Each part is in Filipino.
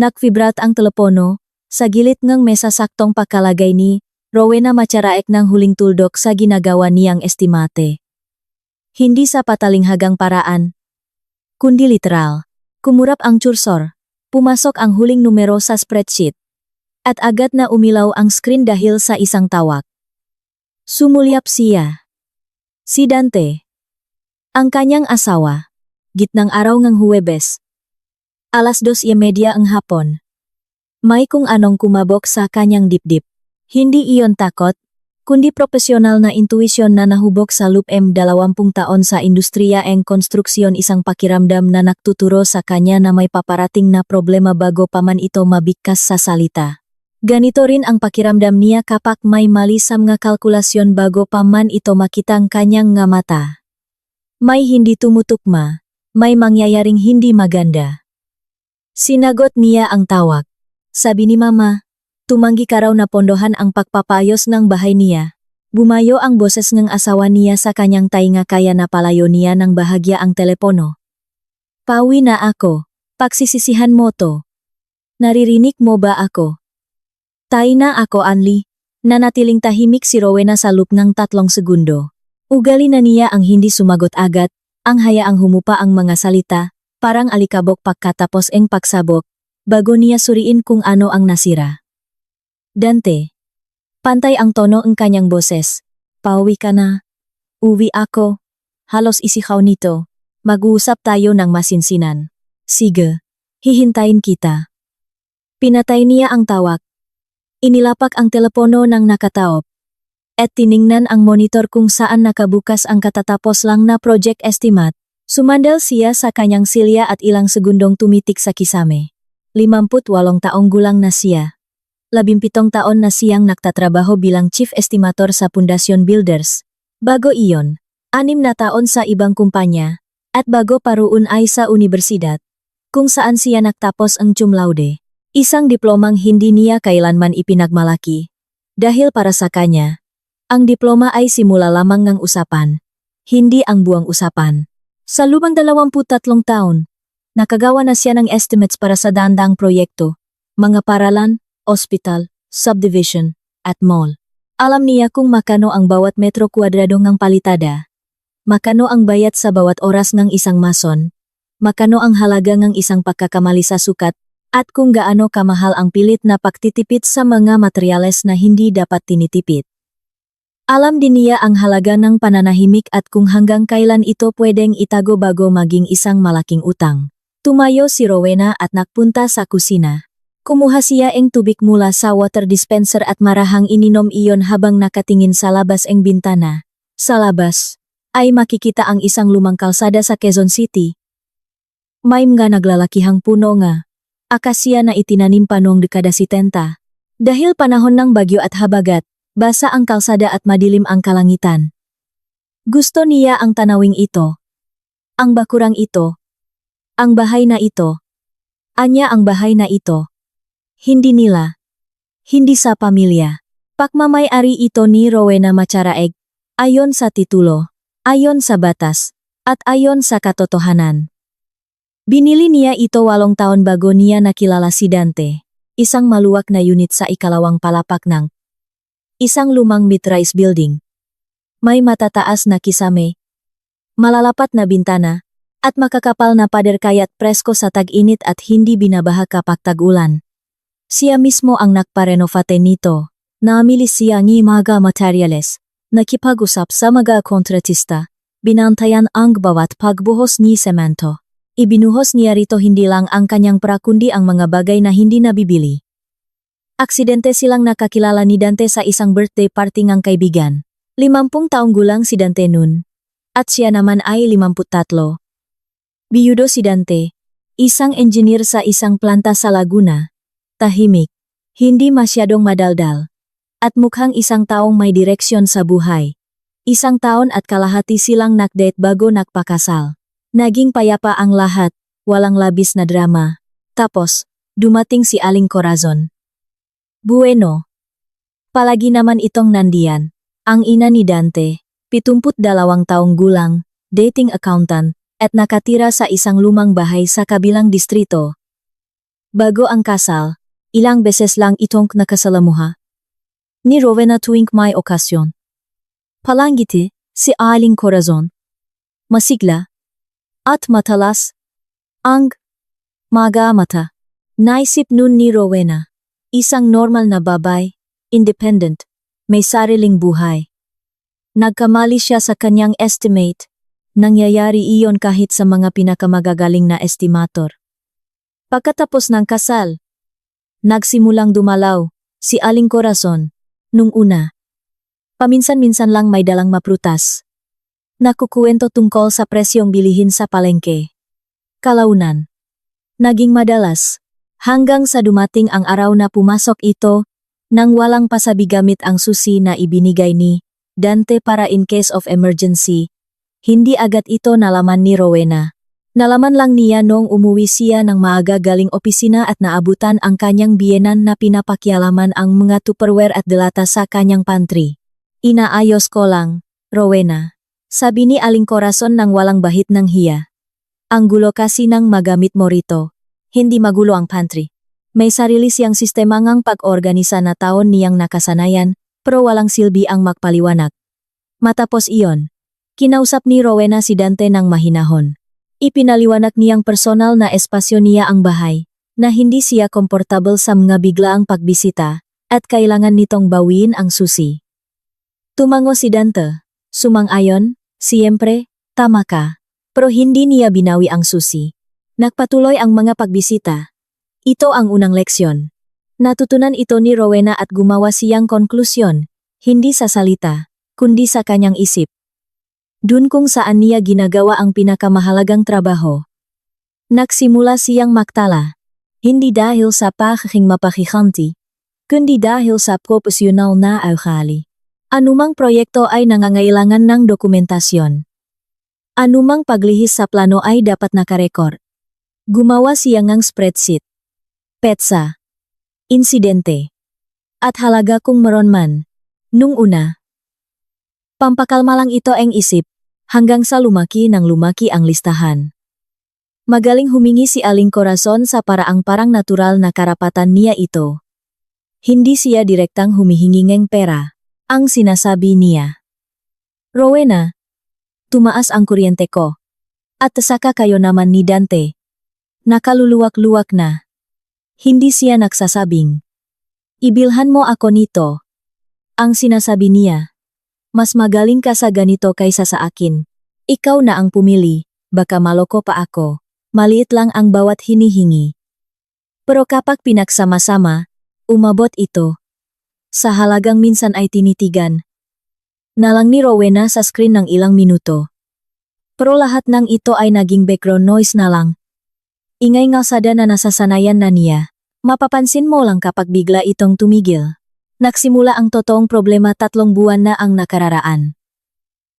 Nakvibrat ang telepono, sa gilid ng mesa saktong pagkalagay ni Rowena Macharaek ng huling tuldok sa ginagawa niyang estimate. Hindi sa patalinghagang paraan, kundi literal. Kumurap ang cursor, pumasok ang huling numero sa spreadsheet, at agad na umilaw ang screen dahil sa isang tawag. Sumulyap siya. Si Dante. Ang kanyang asawa. Gitnang araw ng Huwebes. Alas 2:30 ang hapon. May kung anong kumabok sa kanyang dibdib. Hindi iyon takot, kundi profesional na intuisyon na nahubog sa loob 20 taon sa industriya ng konstruksyon, isang pakiramdam na nagtuturo sa kanya na may paparating na problema bago pa man ito mabigkas sa salita. Ganito rin ang pakiramdam niya kapag may malisam nga kalkulasyon bago pa man ito makitang kanyang nga mata. May hindi tumutugma, may mangyayaring hindi maganda. Sinagot niya ang tawag. Sabi ni Mama, tumanggi ka raw na pondohan ang pagpapayos ng bahay niya. Bumayo ang boses ng asawa niya sa kanyang tainga kaya napalayo niya ng bahagya ang telepono. Pawi na ako, pagsisisihan mo to. Naririnig mo ba ako? Tay na ako, Anli. Nanatiling tahimik si Rowena sa loob ng 3 segundo. Ugali na niya ang hindi sumagot agad, ang hayaang humupa ang mga salita, parang alikabok pagkatapos ng pagsabok, bago niya suriin kung ano ang nasira. Dante. Pantay ang tono ng kanyang boses. Pauwi ka na. Uwi ako. Halos isihaw nito. Mag-uusap tayo ng masinsinan. Sige. Hihintayin kita. Pinatay niya ang tawag. Inilapak ang telepono ng nakataop. At tiningnan ang monitor kung saan nakabukas ang katatapos lang na project estimate. Sumandal siya sa kanyang silya at ilang segundong tumitik sa kisame. 58 taong gulang na siya. 17 taon na siyang nagtatrabaho bilang chief estimator sa Pundasyon Builders. Bago iyon, 6 na taon sa ibang kumpanya, at bago paruun ay sa universidad, kung saan siya nagtapos ang cum laude. Isang diplomang hindi niya kailanman ipinagmalaki. Dahil para sa kanya, ang diploma ay simula lamang ng usapan, hindi ang buong usapan. Sa lubang 23 taon, nakagawa na siya ng estimates para sa daang proyekto, mga paralan, ospital, subdivision, at mall. Alam niya kung makano ang bawat metro kwadrado ng palitada, makano ang bayad sa bawat oras ng isang mason, makano ang halaga ng isang pagkakamali sa sukat, at kung gaano kamahal ang pilit na pagtitipid sa mga materyales na hindi dapat tinitipid. Alam din niya ang halaga ng pananahimik at kung hanggang kailan ito pwedeng itago bago maging isang malaking utang. Tumayo si Rowena at nagpunta sa kusina. Kumuha siya ng tubig mula sa water dispenser at marahang ininom iyon habang nakatingin sa labas ng bintana. Sa labas, ay makikita ang isang lumang kalsada sa Quezon City. May mga naglalakihang puno nga. Akasya na itinanim pa noong dekada 70. Dahil panahon ng bagyo at habagat, basa ang kalsada at madilim ang kalangitan. Gusto niya ang tanawing ito. Ang bakurang ito. Ang bahay na ito. Anya ang bahay na ito. Hindi nila. Hindi sa pamilya. Pagmamay-ari ito ni Rowena Macharaek, ayon sa titulo, ayon sa batas, at ayon sa katotohanan. Binili niya ito 8 taon bago niya nakilala si Dante, isang maluwag na unit sa ikalawang palapak ng isang lumang mid-rise building. May matataas na kisame, malalapat na bintana, at makakapal na pader kaya't presko sa tag-init at hindi binabaha kapag tag-ulan. Siya mismo ang nagparenovate nito. Namili siya ng mga materyales, nakipag-usap sa mga kontratista, binantayan ang bawat pagbuhos ni semento. Ibinuhos niya rito hindi lang ang kanyang pra kundi ang mga bagay na hindi nabibili. Aksidente silang nakakilala ni Dante sa isang birthday party ng kaibigan. 50 taong gulang si Dante nun, at siya naman ay 53. Biyudo si Dante, isang engineer sa isang planta sa Laguna. Tahimik, hindi masyadong madaldal, at mukhang isang taong may direksyon sa buhay. 1 taon at kalahati silang nagdate bago nagpakasal. Naging payapa ang lahat, walang labis na drama. Tapos, dumating si Aling Corazon. Bueno. Palagi naman itong nandiyan. Ang ina ni Dante, 72 taong gulang, dating accountant, at nakatira sa isang lumang bahay sa kabilang distrito. Bago ang kasal, ilang beses lang itong nakasalamuha ni Rowena tuwing may okasyon. Palangiti, si Aling Corazon. Masigla at matalas ang mata. Naisip nun ni Rowena, isang normal na babay, independent, may sariling buhay. Nagkamali siya sa kanyang estimate. Nangyayari iyon kahit sa mga pinakamagagaling na estimator. Pagkatapos ng kasal, nagsimulang dumalaw si Aling Corazon. Nung una, paminsan-minsan lang may dalang maprutas. Nakukuwento tungkol sa presyong bilihin sa palengke. Kalaunan, naging madalas, hanggang sa dumating ang araw na pumasok ito nang walang pasabi gamit ang susi na ibinigay ni Dante para in case of emergency. Hindi agad ito nalaman ni Rowena. Nalaman lang niya noong umuwi siya ng maaga galing opisina at naabutan ang kanyang biyenan na pinapakialaman ang mga tupperware at delata sa kanyang pantry. Inaayos ko lang, Rowena, sabi ni Aling Corazon nang walang bahit ng hiya. Ang gulo kasi nang magamit mo rito. Hindi magulo ang pantry. May sarili siyang sistema ngang pag-organisa na taon niyang nakasanayan, pero walang silbi ang magpaliwanag. Matapos iyon, kinausap ni Rowena si Dante ng mahinahon. Ipinaliwanag niyang personal na espasyo niya ang bahay, na hindi siya komportable sa mga biglaang pagbisita, at kailangan nitong bawiin ang susi. Tumango si Dante. Sumang-ayon, siyempre, tama ka. Pero hindi niya binawi ang susi. Nagpatuloy ang mga pagbisita. Ito ang unang leksyon. Natutunan ito ni Rowena at gumawa siyang konklusyon, hindi sa salita, kundi sa kanyang isip. Dun kung saan niya ginagawa ang pinakamahalagang trabaho. Nagsimula siyang magtala, hindi dahil sa pagiging mapakikanti, kundi dahil sa profesional na ugali. Anumang proyekto ay nangangailangan ng dokumentasyon. Anumang paglihis sa plano ay dapat nakarekord. Gumawa siya ng spreadsheet, petsa, insidente, at halaga kung meron man. Nung una, pampakalma lang ito ang isip, hanggang sa lumaki ang listahan. Magaling humingi si Aling Corazon sa paraang parang natural na karapatan niya ito. Hindi siya direktang humihingi ng pera, ang sinasabi niya. Rowena, tumaas ang kuryente ko. At saka kayo naman ni Dante. Nakaluluwak-luwak na. Hindi siya nagsasabing, ibilhan mo ako nito. Ang sinasabi niya, mas magaling ka sa ganito kaysa sa akin. Ikaw na ang pumili, baka maloko pa ako. Maliit lang ang bawat hinihingi. Pero kapag pinagsama-sama, umabot ito. Sa halagang minsan ay tinitigan. Nalang ni Rowena sa screen ng ilang minuto. Pero lahat ng ito ay naging background noise na lang. Ingay ngalsada na nasasanayan na niya. Mapapansin mo lang kapag bigla itong tumigil. Nagsimula ang totoong problema 3 buwan na ang nakararaan.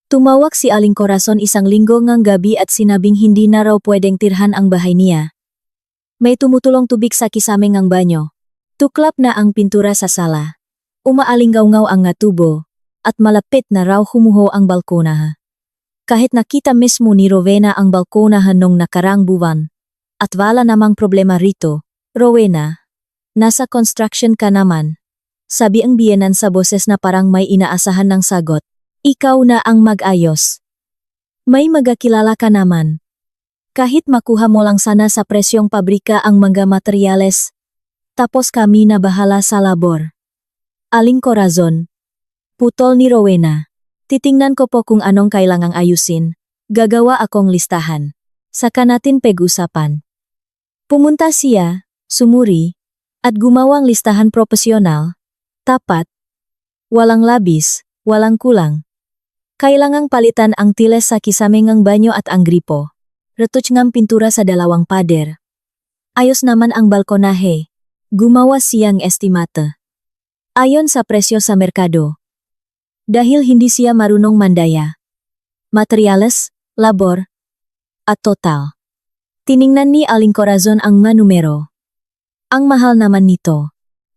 Tumawag si Aling Corazon isang linggo ngang gabi at sinabing hindi na raw pwedeng tirhan ang bahay niya. May tumutulong tubig sa kisaming ang banyo. Tuklap na ang pintura sa sala. Umaalinggaw-ngaw ang nga tubo, at malapit na raw humuho ang balkonaha. Kahit nakita mismo ni Rowena ang balkonahan nung nakarang buwan, at wala namang problema rito, Rowena, nasa construction ka naman. Sabi ang biyenan sa boses na parang may inaasahan ng sagot. Ikaw na ang mag-ayos. May magakilala ka naman. Kahit makuha mo lang sana sa presyong pabrika ang mga materyales. Tapos kami na bahala sa labor. Aling Corazon. Putol ni Rowena. Titingnan ko po kung anong kailangang ayusin. Gagawa akong listahan. Saka natin pag-usapan. Pumunta siya, sumuri, at gumawang listahan profesional. Tapat. Walang labis, walang kulang. Kailangang palitan ang tiles sa kisaming ng banyo at ang gripo. Retouch ng pintura sa 2 pader. Ayos naman ang balkonahe. Gumawa siyang estimata. Ayon sa presyo sa merkado. Dahil hindi siya marunong mandaya. Materyales, labor, at total. Tiningnan ni Aling Corazon ang mga numero. Ang mahal naman nito.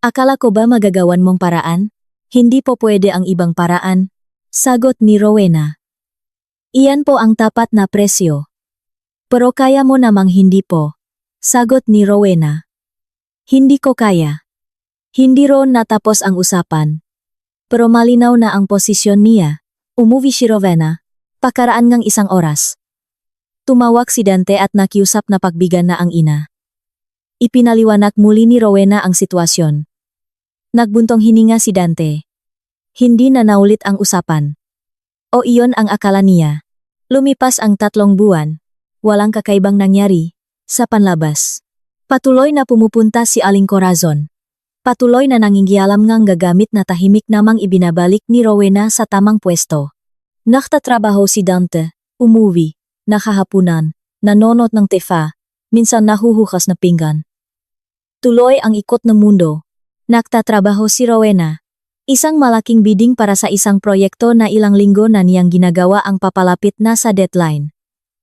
Akala ko ba magagawan mong paraan? Hindi po pwede ang ibang paraan, sagot ni Rowena. Iyan po ang tapat na presyo. Pero kaya mo namang hindi po, sagot ni Rowena. Hindi ko kaya. Hindi ron natapos ang usapan. Pero malinaw na ang posisyon niya. Umuwi si Rowena. Pakaraan ng isang oras. Tumawag si Dante at nakiusap na pagbigan na ang ina. Ipinaliwanag muli ni Rowena ang sitwasyon. Nagbuntong hininga si Dante. Hindi na naulit ang usapan. O iyon ang akala niya. Lumipas ang 3 buwan. Walang kakaibang nangyari. Sa panlabas. Patuloy na pumupunta si Aling Corazon. Patuloy na nanginggialam ngang gagamit na tahimik namang ibinabalik ni Rowena sa tamang pwesto. Naktatrabaho si Dante. Umuwi. Nakahapunan. Nanonot ng tefa. Minsan nahuhukas na pinggan. Tuloy ang ikot ng mundo. Naktatrabaho si Rowena. Isang malaking bidding para sa isang proyekto na ilang linggo na niyang ginagawa ang papalapit na sa deadline.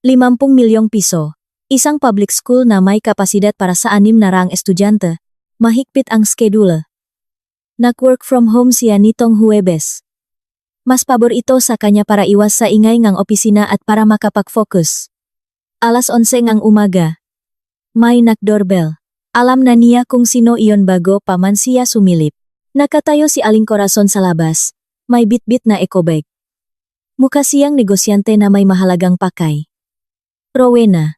50 milyong piso. Isang public school na may kapasidad para sa 6 na raang estudyante. Mahigpit ang schedule. Nag-work from home siya nitong Huwebes. Mas pabor ito sa kanya para iwas sa ingay ng opisina at para makapag-focus. Alas 11 ng umaga. May nag-doorbell. Alam na niya kung sino iyon bago pa man siya sumilip. Nakatayo si Aling Corazon sa labas, may bitbit na ecobag. Mukha siyang negosyante na may mahalagang pakay. Rowena.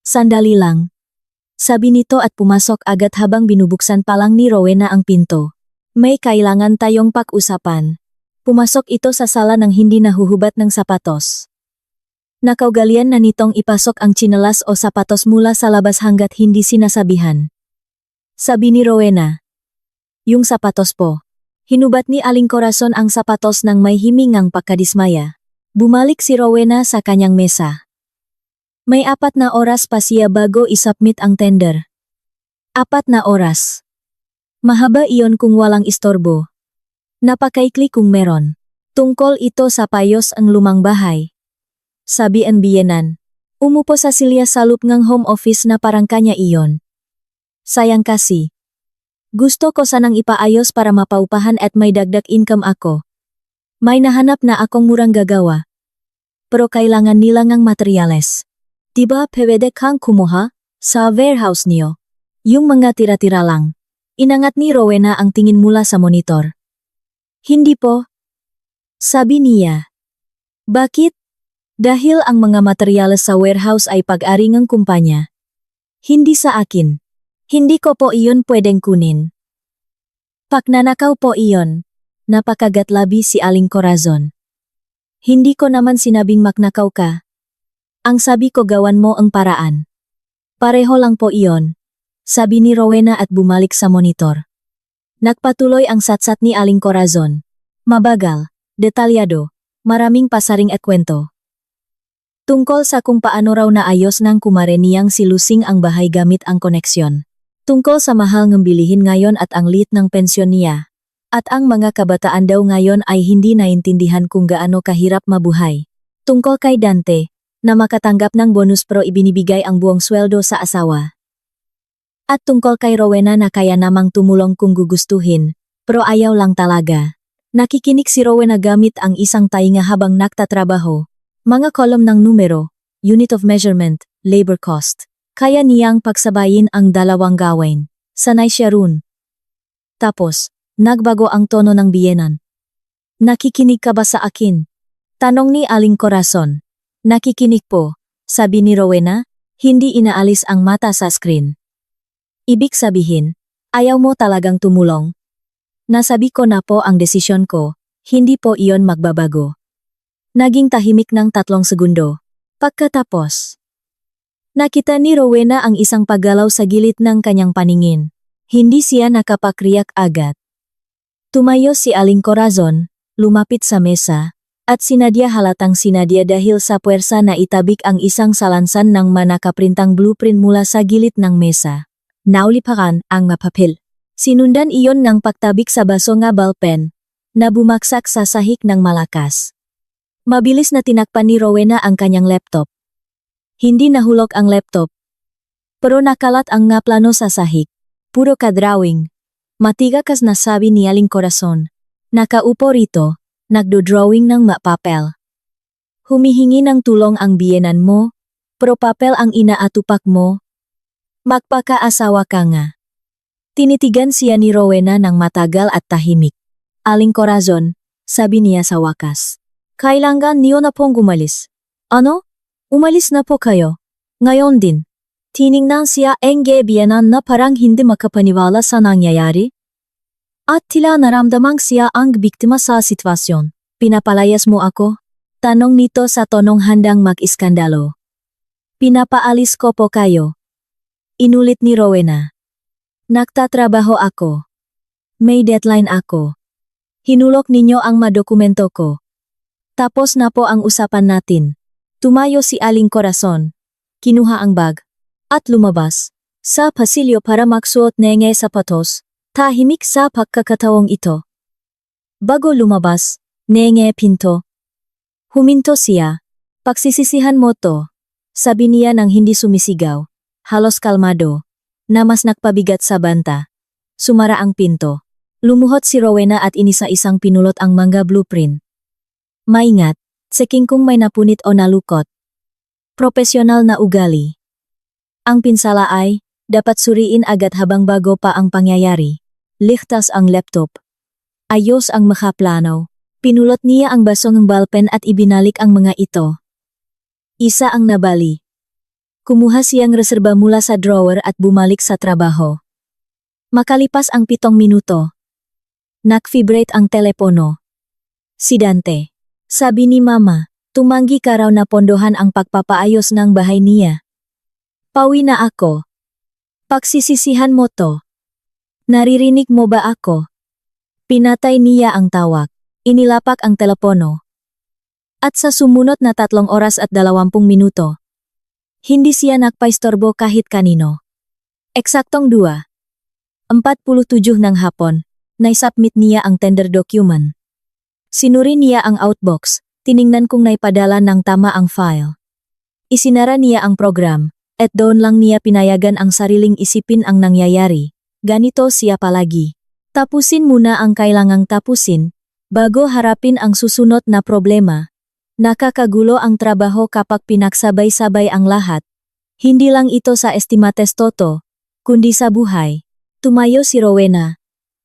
Sandali lang. Sabi nito at pumasok agad habang binubuksan pa lang ni Rowena ang pinto. May kailangan tayong pag-usapan. Pumasok ito sa sala nang hindi nahuhubad ng sapatos. Nakaugalian na nitong ipasok ang tsinelas o sapatos mula sa labas hanggat hindi sinasabihan. Sabi ni Rowena. Yung sapatos po. Hinubat ni Aling Corazon ang sapatos ng may himingang pagkadismaya. Bumalik si Rowena sa kanyang mesa. May 4 na oras pa siya bago isubmit ang tender. 4 na oras. Mahaba iyon kung walang istorbo. Napakaikli kung meron. Tungkol ito sa payos ang lumang bahay. Sabi ang biyenan. Umupo sa silya sa loob ng home office na parang kanya iyon. Sayang kasi. Gusto ko sanang ipaayos para mapaupahan at may dagdag income ako. May nahanap na akong murang gagawa. Pero kailangan nila ng materyales. Diba pwede kang kumuha sa warehouse niyo? Yung mga tira-tira lang. Inangat ni Rowena ang tingin mula sa monitor. Hindi po. Sabi niya. Bakit? Dahil ang mga materyales sa warehouse ay pag-ari ng kumpanya. Hindi sa akin. Hindi ko po iyon pwedeng kunin. Pagnanakaw po iyon. Napakagatlabi si Aling Corazon. Hindi ko naman sinabing magnakaw ka. Ang sabi ko gawan mo ang paraan. Pareho lang po iyon. Sabi ni Rowena at bumalik sa monitor. Nagpatuloy ang satsat ni Aling Corazon. Mabagal, detalyado, maraming pasaring at kwento. Tungkol sa kung paano raw naayos ng kumare niyang si Lusing ang bahay gamit ang koneksyon. Tungkol sa mahal ng bilihin ngayon at ang liit ng pensyon niya. At ang mga kabataan daw ngayon ay hindi naintindihan kung gaano kahirap mabuhay. Tungkol kay Dante, na makatanggap ng bonus pero ibinibigay ang buong sweldo sa asawa. At tungkol kay Rowena na kaya namang tumulong kung gugustuhin, pero ayaw lang talaga. Nakikinig si Rowena gamit ang isang tainga habang nagtatrabaho. Mga kolom ng numero, unit of measurement, labor cost. Kaya niyang pagsabayin ang dalawang gawain. Sanay siya run. Tapos, nagbago ang tono ng biyenan. Nakikinig ka ba sa akin? Tanong ni Aling Corazon. Nakikinig po, sabi ni Rowena, hindi inaalis ang mata sa screen. Ibig sabihin, ayaw mo talagang tumulong. Nasabi ko na po ang desisyon ko, hindi po iyon magbabago. Naging tahimik ng 3 segundo. Pagkatapos, nakita ni Rowena ang isang paggalaw sa gilid ng kanyang paningin. Hindi siya nakapakriyak agad. Tumayo si Aling Corazon, lumapit sa mesa, at sinadya halatang sinadya dahil sa puwersa na itabik ang isang salansan ng manakaprintang blueprint mula sa gilid ng mesa. Naulipakan ang mapapil. Sinundan iyon ng pagtabik sa baso nga ballpen, na bumaksak sa sahig ng malakas. Mabilis na tinakpan ni Rowena ang kanyang laptop. Hindi nahulog ang laptop. Pero nakalat ang nga plano sa sahig. Puro ka-drawing. Matigakas na sabi ni Aling Corazon. Nakaupo rito, nagdo-drawing ng mapapel. Humihingi ng tulong ang biyenan mo, pero papel ang inaatupak mo. Magpakaasawa ka nga. Tinitigan siya ni Rowena ng matagal at tahimik. Aling Corazon, sabi niya sa wakas. Kailangan niyo na pong umalis. Ano? Umalis na po kayo. Ngayon din. Tiningnan siya enggebiyanan na parang hindi makapaniwala sa nangyayari. At tila naramdamang siya ang biktima sa sitwasyon. Pinapalayas mo ako? Tanong nito sa tonong handang mag-iskandalo. Pinapaalis ko po kayo. Inulit ni Rowena. Nagtatrabaho ako. May deadline ako. Hinulok ninyo ang madokumento ko. Tapos na po ang usapan natin. Tumayo si Aling Corazon. Kinuha ang bag. At lumabas. Sa pasilyo para magsuot ng sapatos. Tahimik sa pagkakataong ito. Bago lumabas, nenge pinto. Huminto siya. Pagsisisihan mo to. Sabi niya nang hindi sumisigaw. Halos kalmado. Na mas nakpabigat sa banta. Sumara ang pinto. Lumuhot si Rowena at inisa-isang pinulot ang mga blueprint. Maingat, seking kung may napunit o nalukot. Profesional na ugali. Ang pinsala ay, dapat suriin agad habang bago pa ang pangyayari. Ligtas ang laptop. Ayos ang makaplano. Pinulot niya ang basong ballpen at ibinalik ang mga ito. Isa ang nabali. Kumuha siyang reserba mula sa drawer at bumalik sa trabaho. Makalipas ang 7 minuto. Nag-vibrate ang telepono. Si Dante. Sabi ni Mama, tumanggi ka raw na pondohan ang pagpapaayos ng bahay niya. Pauwi na ako. Pagsisisihan mo to. Naririnig mo ba ako? Pinatay niya ang tawag. Inilapak ang telepono. At sa sumunod na 3 oras at 20 minuto, hindi siya nagpaistorbo kahit kanino. Eksaktong 2:47 ng hapon, naisubmit niya ang tender document. Sinuri niya ang outbox, tiningnan kung naipadala ng tama ang file. Isinara niya ang program, at doon lang niya pinayagan ang sariling isipin ang nangyayari. Ganito siya palagi. Tapusin muna ang kailangang tapusin, bago harapin ang susunod na problema. Nakakagulo ang trabaho kapag pinagsabay-sabay ang lahat. Hindi lang ito sa estimates toto, kundi sa buhay. Tumayo si Rowena.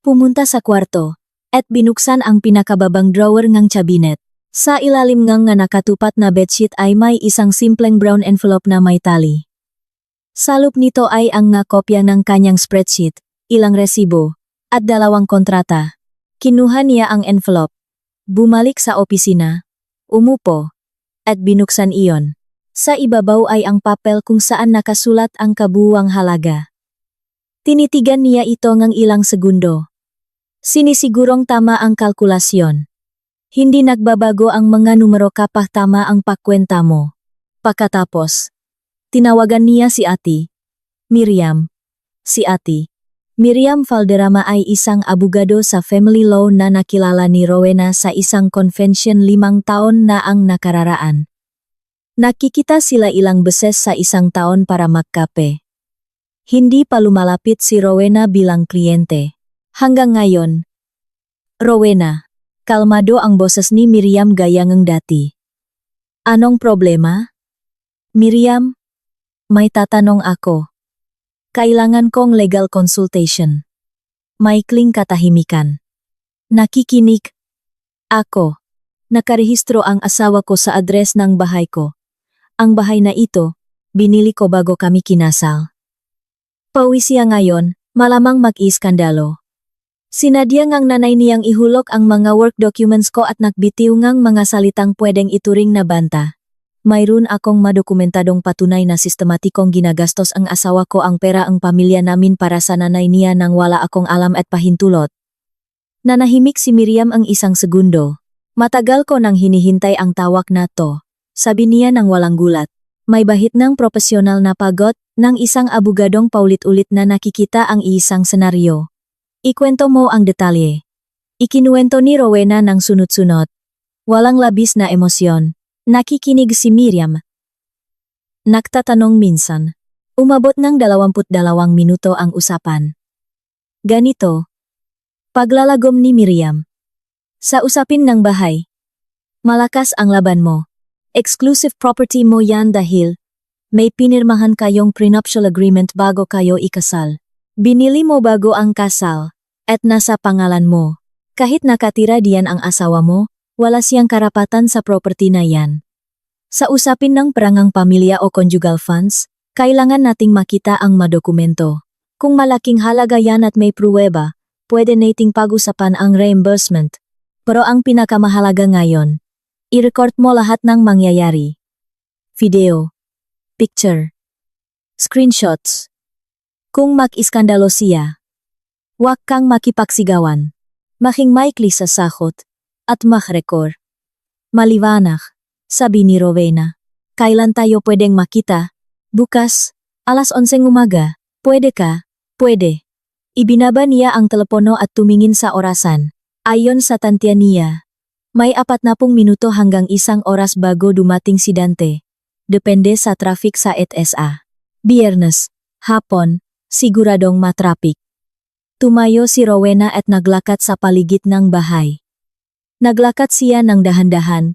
Pumunta sa kwarto, at binuksan ang pinakababang drawer ng cabinet. Sa ilalim ng nakatupat na bedsheet ay may isang simpleng brown envelope na may tali. Sa loob nito ay ang kopya ng kanyang spreadsheet, ilang resibo, at 2 kontrata. Kinuha niya ang envelope. Bumalik sa opisina. Umupo, at binuksan iyon. Sa ibabaw ay ang papel kung saan nakasulat ang kabuuang halaga. Tinitigan niya ito ng ilang segundo. Sinisigurong tama ang kalkulasyon. Hindi nagbabago ang mga numero kapag tama ang pagkwenta mo. Pagkatapos, tinawagan niya si Ate Miriam. Si Ate Miriam Valderrama ay isang abogado sa family law na nakilala ni Rowena sa isang convention 5 taon na ang nakararaan. Nakikita sila ilang beses sa isang taon para magkape. Hindi pa lumalapit si Rowena bilang kliyente. Hanggang ngayon. Rowena, kalmado ang boses ni Miriam gaya ng dati. Anong problema? Miriam, may tatanong ako. Kailangan kong legal consultation. Maikling katahimikan. Nakikinig. Ako. Nakarehistro ang asawa ko sa address ng bahay ko. Ang bahay na ito, binili ko bago kami kinasal. Pauwi siya ngayon, malamang mag-iskandalo. Sinadya ngang nanay niyang ihulog ang mga work documents ko at nagbitiw ngang mga salitang pwedeng ituring na banta. Mayroon akong madokumentadong patunay na sistematikong ginagastos ang asawa ko ang pera ang pamilya namin para sa nanay niya nang wala akong alam at pahintulot. Nanahimik si Miriam ang isang segundo. Matagal ko nang hinihintay ang tawag na to, sabi niya nang walang gulat. May bahid ng profesional na pagod ng isang abogadong paulit-ulit na nakikita ang isang senaryo. Ikwento mo ang detalye. Ikinuwento ni Rowena ng sunod-sunod. Walang labis na emosyon. Nakikinig si Miriam. Nagtatanong minsan. Umabot ng 22 minuto ang usapan. Ganito. Paglalagom ni Miriam. Sa usapin ng bahay. Malakas ang laban mo. Exclusive property mo yan dahil may pinirmahan kayong prenuptial agreement bago kayo ikasal. Binili mo bago ang kasal, at nasa pangalan mo. Kahit nakatira diyan ang asawa mo, wala siyang karapatan sa property na yan. Sa usapin ng perangang pamilya o conjugal funds, kailangan nating makita ang madokumento. Kung malaking halaga yan at may pruweba, pwede nating pag-usapan ang reimbursement. Pero ang pinakamahalaga ngayon, i-record mo lahat ng mangyayari. Video, picture, screenshots. Kung mag-iskandalo siya, huwag kang makipagsigawan. Making maikli sa sahot, at mag-record. Maliwanag, sabi ni Rowena. Kailan tayo pwedeng makita? Bukas, alas 11 umaga. Pwede ka? Pwede. Ibinaba niya ang telepono at tumingin sa orasan. Ayon sa tantya niya, may 40 minuto hanggang 1 oras bago dumating si Dante. Depende sa traffic sa EDSA. Biyernes, hapon, siguradong matrapik. Tumayo si Rowena at naglakad sa paligid ng bahay. Naglakad siya ng dahan-dahan.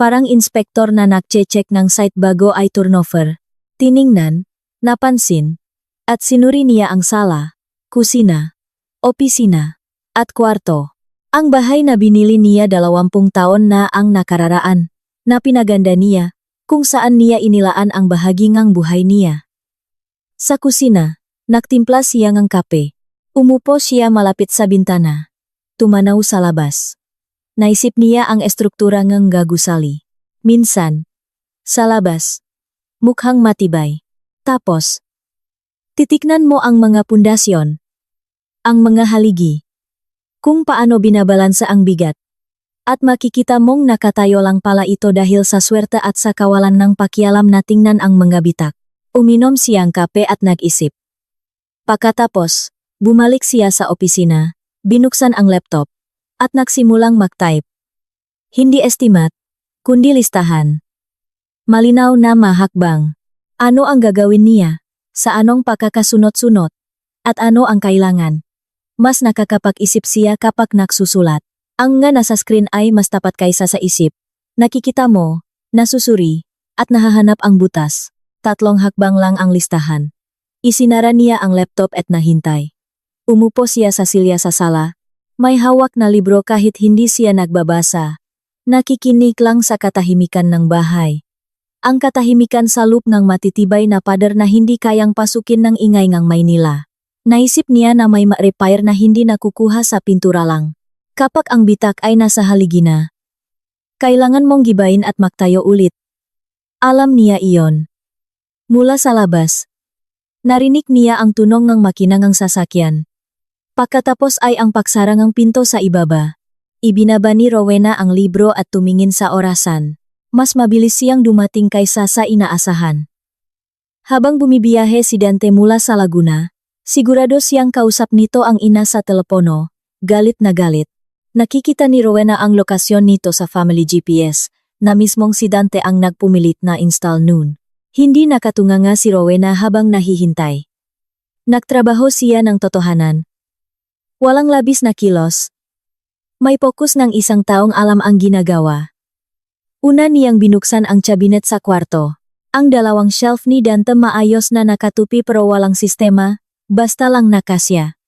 Parang inspektor na nagche-check ng site bago ay turnover. Tiningnan, napansin, at sinuri niya ang sala, kusina, opisina, at kwarto. Ang bahay na binili niya 20 taon na ang nakararaan, na pinaganda niya, kung saan niya inilaan ang bahagi ng buhay niya. Sa kusina, nagtimpla siya ng kape. Umupo siya malapit sa bintana. Tumanaw sa labas. Naisip niya ang estruktura ng gagusali. Minsan, sa labas, mukhang matibay. Tapos, titiknan mo ang mga pundasyon, ang mga haligi, kung paano binabalansa ang bigat. At makikita mong nakatayo lang pala ito dahil sa swerte at sa kawalan ng pakialam na tingnan ang mga bitak. Uminom siyang kape at nag-isip. Pagkatapos, bumalik siya sa opisina, binuksan ang laptop, at nagsimulang mag-type. Hindi estimat, kundi listahan. Malinaw na mahakbang. Ano ang gagawin niya? Sa anong pagkakasunod-sunod? At ano ang kailangan? Mas nakakapag-isip siya kapag nagsusulat. Ang nga nasa screen ay mas tapat kaysa sa isip. Nakikita mo, nasusuri, at nahahanap ang butas. 3 hakbang lang ang listahan. Isinara niya ang laptop at nahintay. Umupo siya sa silya sa sala. May hawak na libro kahit hindi siya nagbabasa. Nakikinig lang sa katahimikan ng bahay. Ang katahimikan sa loob ng matitibay na pader na hindi kayang pasukin ng ingay ng Maynila. Naisip niya na may ma-repair na hindi nakukuha sa pintura lang. Kapag ang bitak ay nasa haligi na, kailangan mong gibayin at magtayo ulit. Alam niya iyon. Mula sa labas, narinig niya ang tunog ng makina ng sasakyan. Pagkatapos ay ang pagsara ng pinto sa ibaba. Ibinaba ni Rowena ang libro at tumingin sa orasan. Mas mabilis siyang dumating kaysa sa inaasahan. Habang bumibiyahe si Dante mula sa Laguna, sigurado siyang kausap nito ang ina sa telepono, galit na galit. Nakikita ni Rowena ang lokasyon nito sa family GPS, na mismong si Dante ang nagpumilit na install noon. Hindi nakatunganga si Rowena habang nahihintay. Nagtrabaho siya ng totohanan. Walang labis na kilos. May pokus ng isang taong alam ang ginagawa. Una niyang binuksan ang cabinet sa kwarto. Ang 2 shelf ni Dante maayos na nakatupi pero walang sistema, basta lang nakasya.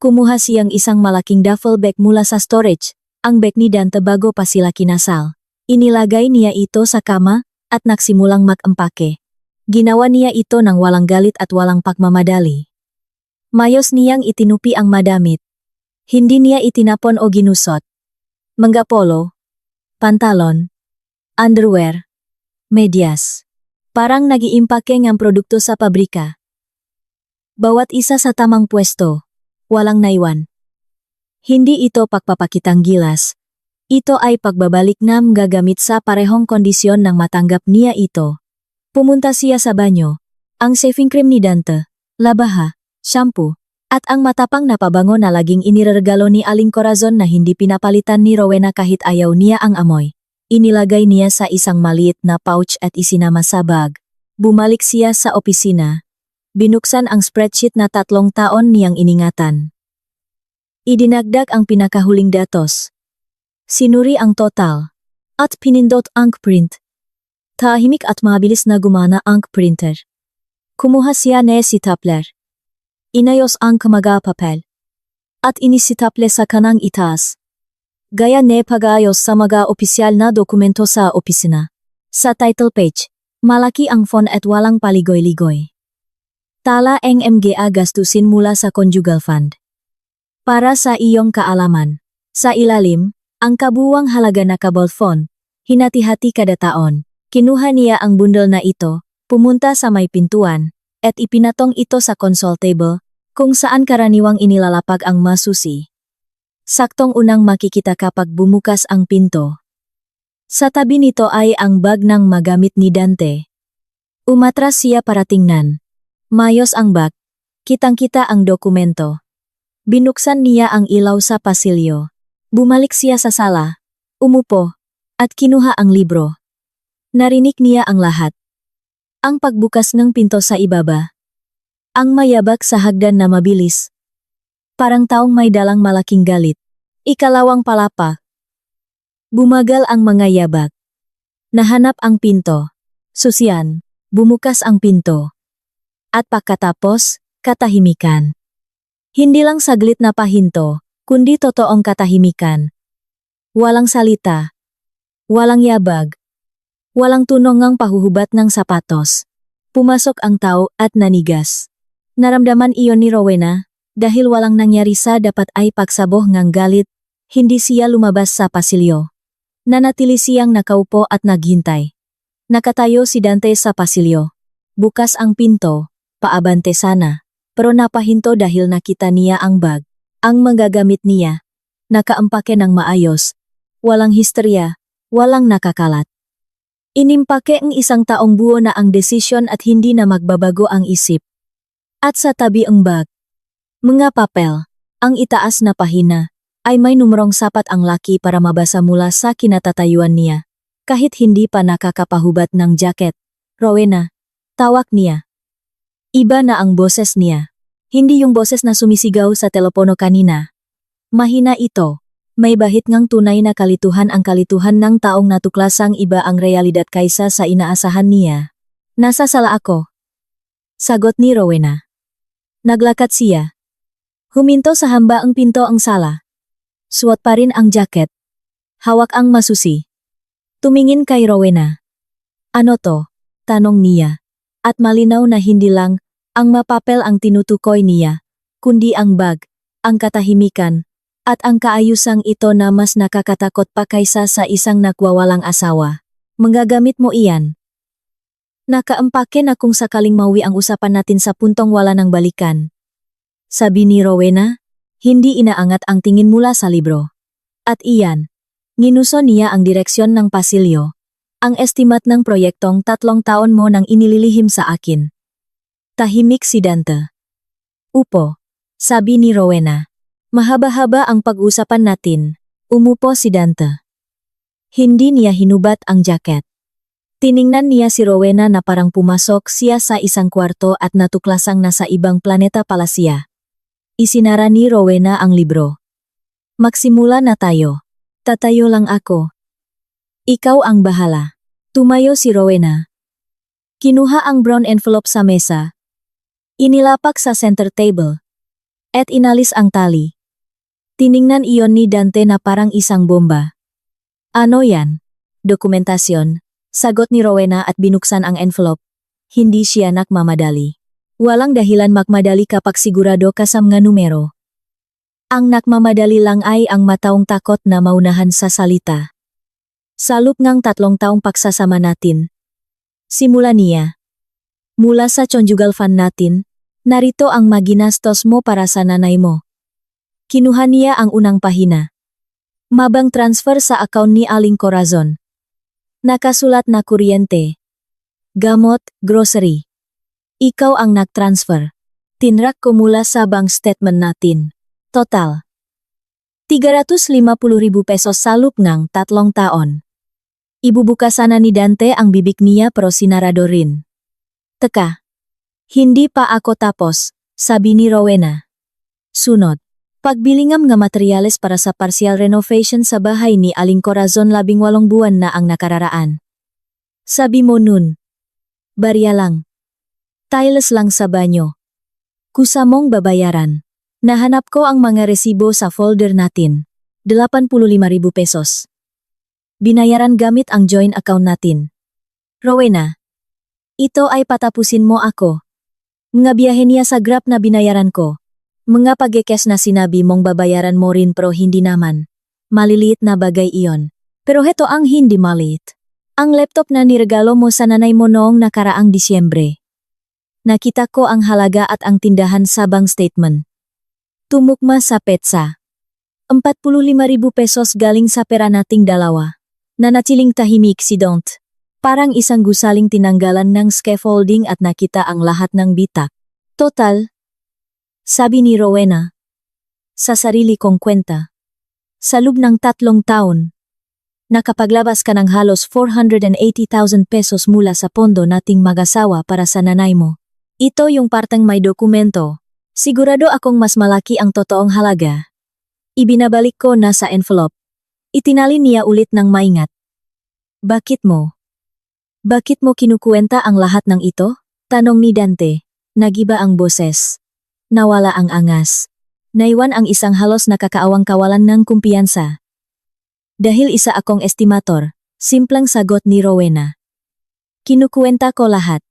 Kumuha siyang isang malaking duffel bag mula sa storage, ang bag ni Dante bago pa sila kinasal. Inilagay niya ito sa kama, at nagsimulang mag-empake. Ginawa niya ito ng walang galit at walang pagmamadali. Mayos niyang itinupi ang madamit. Hindi niya itinapon o ginusot. Mangga polo, pantalon, underwear, medyas. Parang nag-iimpake ng produkto sa pabrika. Bawat isa sa tamang pwesto, walang naiwan. Hindi ito pagpapakitang gilas. Ito ay pagbabalik na gagamit sa parehong kondisyon nang matanggap niya ito. Pumunta siya sa banyo. Ang shaving cream ni Dante, labaha, shampoo, at ang matapang na pabango na laging iniregalo ni Aling Corazon na hindi pinapalitan ni Rowena kahit ayaw niya ang amoy. Inilagay niya sa isang maliit na pouch at isinama sa bag. Bumalik siya sa opisina. Binuksan ang spreadsheet na 3 taon niyang iningatan. Idinagdag ang pinakahuling datos. Sinuri ang total. At pinindot ang print. Tahimik at mabilis na gumana ang printer. Kumuha siya ng stapler. inayos ang kamaga papel. At inisitaple sa kanang itaas. Gaya ne pag-ayos sa mga opisyal na dokumento sa opisina. Sa title page, malaki ang font at walang paligoy-ligoy. Tala ang mga gastusin mula sa conjugal fund. Para sa iyong kaalaman, sa ilalim, ang kabuwang halaga na kabal fund, hinati-hati kada taon. Kinuha niya ang bundle na ito, pumunta sa may pintuan, at ipinatong ito sa console table, kung saan karaniwang inilalapag ang masusi. Saktong unang makikita kapag bumukas ang pinto. Sa tabi nito ay ang bag ng magamit ni Dante. Umatras siya para tingnan. Mayos ang bag. Kitang-kita ang dokumento. Binuksan niya ang ilaw sa pasilyo. Bumalik siya sa sala. Umupo. At kinuha ang libro. Narinig niya ang lahat. Ang pagbukas ng pinto sa ibaba. Ang mayabak sa hagdan na mabilis. Parang taong may dalang malaking galit. Ikalawang palapa. Bumagal ang mga yabak. Nahanap ang pinto. Susian. Bumukas ang pinto. At pagkatapos, katahimikan. Hindi lang saglit na pahinto, kundi totoong katahimikan. Walang salita. Walang yabag. Walang tunongang pahuhubat ng sapatos. Pumasok ang tao at nanigas. Naramdaman iyon ni Rowena, dahil walang nangyari sa dapat ay pagsaboh ngang galit, hindi siya lumabas sa pasilyo. Nanatili siyang nakaupo at naghintay. Nakatayo si Dante sa pasilyo. Bukas ang pinto, paabante sana, pero napahinto dahil nakita niya ang bag, ang magagamit niya. Nakaampake ng maayos, walang histerya, walang nakakalat. Inimpake ang isang taong buo na ang desisyon at hindi na magbabago ang isip. At sa tabi ang bag, mga papel, ang itaas na pahina, ay may numerong sapat ang laki para mabasa mula sa kinatatayuan niya. Kahit hindi pa nakakapahubat ng jacket, Rowena, tawag niya. Iba na ang boses niya. Hindi yung boses na sumisigaw sa telepono kanina. Mahina ito. May bahit ngang tunay na kalituhan ang kalituhan ng taong natuklasang iba ang realidad kaysa sa inaasahan niya. Nasa sala ako. Sagot ni Rowena. Naglakad siya. Huminto sa hamba ang pinto ang sala. Suot pa rin ang jacket. Hawak ang masusi. Tumingin kay Rowena. Ano to? Tanong niya. At malinaw na hindi lang ang mapapel ang tinutukoy niya, kundi ang bag, ang katahimikan, at ang kaayusang ito na mas nakakatakot pa kaysa sa isang nagwawalang asawa. Magagamit mo iyan. Nakaampake na kung sakaling mauwi ang usapan natin sa puntong wala ng balikan. Sabi ni Rowena, hindi inaangat ang tingin mula sa libro. At iyan, ginuso niya ang direksyon ng pasilyo. Ang estimat ng proyektong 3 taon mo nang inililihim sa akin. Tahimik si Dante. Upo, sabi ni Rowena. Mahaba-haba ang pag-usapan natin. Umupo si Dante. Hindi niya hinubat ang jacket. Tiningnan niya si Rowena na parang pumasok siya sa isang kwarto at natuklasang nasa ibang planeta pala siya. Isinara ni Rowena ang libro. Magsimula na tayo. Tatayo lang ako. Ikaw ang bahala. Tumayo si Rowena. Kinuha ang brown envelope sa mesa. Inilapak sa center table. At inalis ang tali. Tiningnan iyon ni Dante na parang isang bomba. Ano yan? Dokumentasyon. Sagot ni Rowena at binuksan ang envelope. Hindi siya nakmamadali. Walang dahilan makmadali kapag sigurado ka sa mga numero. Ang nakmamadali lang ay ang mataong takot na maunahan sa salita. Sa loob ng 3 taong pagsasama natin. Simula niya. Mula sa conjugal fund natin, narito ang maginastos mo para sa nanay mo. Kinuha niya ang unang pahina. Mabang transfer sa account ni Aling Corazon. Nakasulat na kuryente. Gamot, grocery. Ikaw ang nag-transfer. Tinrack ko mula sa bank statement natin. Total. 350,000 pesos sa loob ng 3 taon. Ibubukasan na ni Dante ang bibig niya pero sinarado rin. Teka. Hindi pa ako tapos, sabi ni Rowena. Sunod. Pagbilingam nga materyales para sa partial renovation sa bahay ni Aling Corazon 18 buwan na ang nakararaan. Sabi mo nun. Barya lang. Tiles lang sa banyo. Kusa mong babayaran. Nahanap ko ang mga resibo sa folder natin. 85,000 pesos. Binayaran gamit ang joint account natin. Rowena, ito ay patapusin mo ako. Mga biyahe niya sa Grab na binayaran ko. Mga pagkekes na sinabi mong babayaran mo rin pero hindi naman. Maliliit na bagay iyon. Pero heto ang hindi maliit. Ang laptop na niregalo mo sa nanay mo noong nakaraang Disyembre. Nakita ko ang halaga at ang tindahan sa bank statement. Tumukma sa petsa. 45,000 pesos galing sa pera nating dalawa. Nanatiling tahimik si Don't. Parang isang gusaling tinanggalan ng scaffolding at nakita ang lahat ng bitak. Total, sabi ni Rowena, sa sarili kong kwenta. Sa loob ng 3 taon, nakapaglabas ka ng halos 480,000 pesos mula sa pondo nating mag-asawa para sa nanay mo. Ito yung parteng may dokumento. Sigurado akong mas malaki ang totoong halaga. Ibinabalik ko na sa envelope. Itinali niya ulit ng maingat. Bakit mo? Bakit mo kinukuwenta ang lahat ng ito? Tanong ni Dante. Nagiba ang boses. Nawala ang angas. Naiwan ang isang halos nakakaawang kawalan ng kumpiyansa. Dahil isa akong estimator, simpleng sagot ni Rowena. Kinukuwenta ko lahat.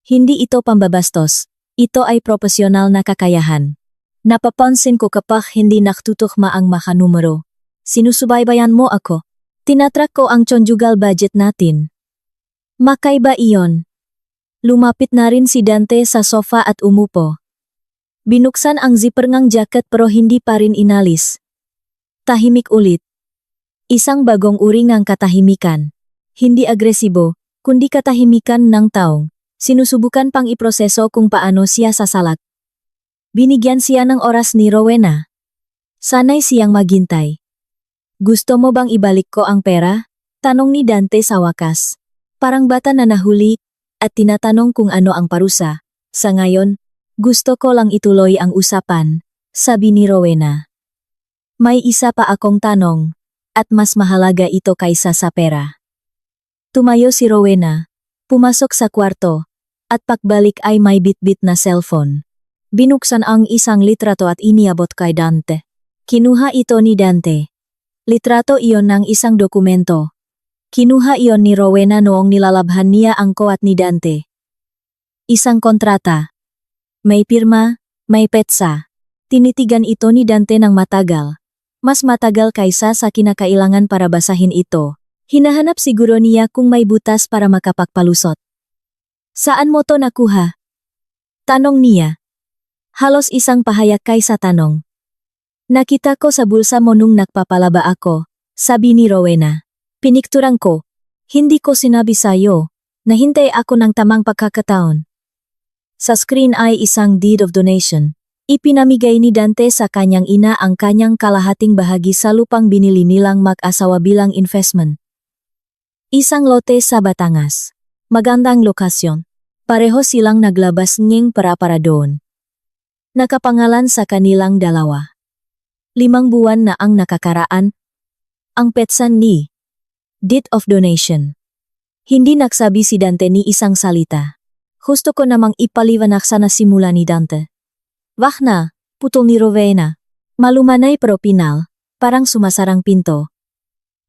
Hindi ito pambabastos, ito ay profesional na kakayahan. Napapansin ko kapag hindi naktutukma ang mga numero. Sinusubaybayan mo ako. Tinatrack ko ang conjugal budget natin. Makaiba iyon. Lumapit na rin si Dante sa sofa at umupo. Binuksan ang zipper ng jacket pero hindi pa rin inalis. Tahimik ulit. Isang bagong uri ng katahimikan. Hindi agresibo, kundi katahimikan ng taong. Sinusubukan pang iproseso kung paano siya sasalak. Binigyan siya ng oras ni Rowena. Sanay siyang maghintay. Gusto mo bang ibalik ko ang pera? Tanong ni Dante sa wakas. Parang bata na nahuli at tinatanong kung ano ang parusa. Sa ngayon, gusto ko lang ituloy ang usapan, sabi ni Rowena. May isa pa akong tanong, at mas mahalaga ito kaysa sa pera. Tumayo si Rowena, pumasok sa kwarto, at pagbalik ay may bitbit na cellphone. Binuksan ang isang litrato at iniabot kay Dante. Kinuha ito ni Dante. Litrato iyon ng isang dokumento. Kinuha iyon ni Rowena noong nilalabhan niya ang koat ni Dante. Isang kontrata. May pirma, may petsa. Tinitigan ito ni Dante ng matagal. Mas matagal kaysa sa kinakailangan para basahin ito. Hinahanap siguro niya kung may butas para makapagpalusot. Saan mo to nakuha? Tanong niya. Halos isang pahayag kaysa tanong. Nakita ko sa bulsa mo nung nagpapalaba ako, sabi ni Rowena. Pinikturan ko. Hindi ko sinabi sa'yo. Nahintay ako ng tamang pagkakataon. Sa screen ay isang deed of donation. Ipinamigay ni Dante sa kanyang ina ang kanyang kalahating bahagi sa lupang binili nilang mag-asawa bilang investment. Isang lote sa Batangas. Magandang lokasyon. Pareho silang naglabas ng para doon. Nakapangalan sa kanilang dalawa. 5 buwan na ang nakakaraan. Ang petsan ni deed of donation. Hindi nagsabi si Dante ni isang salita. Gusto ko namang ipaliwanag sa nasimula ni Dante. Wag na, putol ni Rowena. Malumanay pero pinal, parang sumasarang pinto.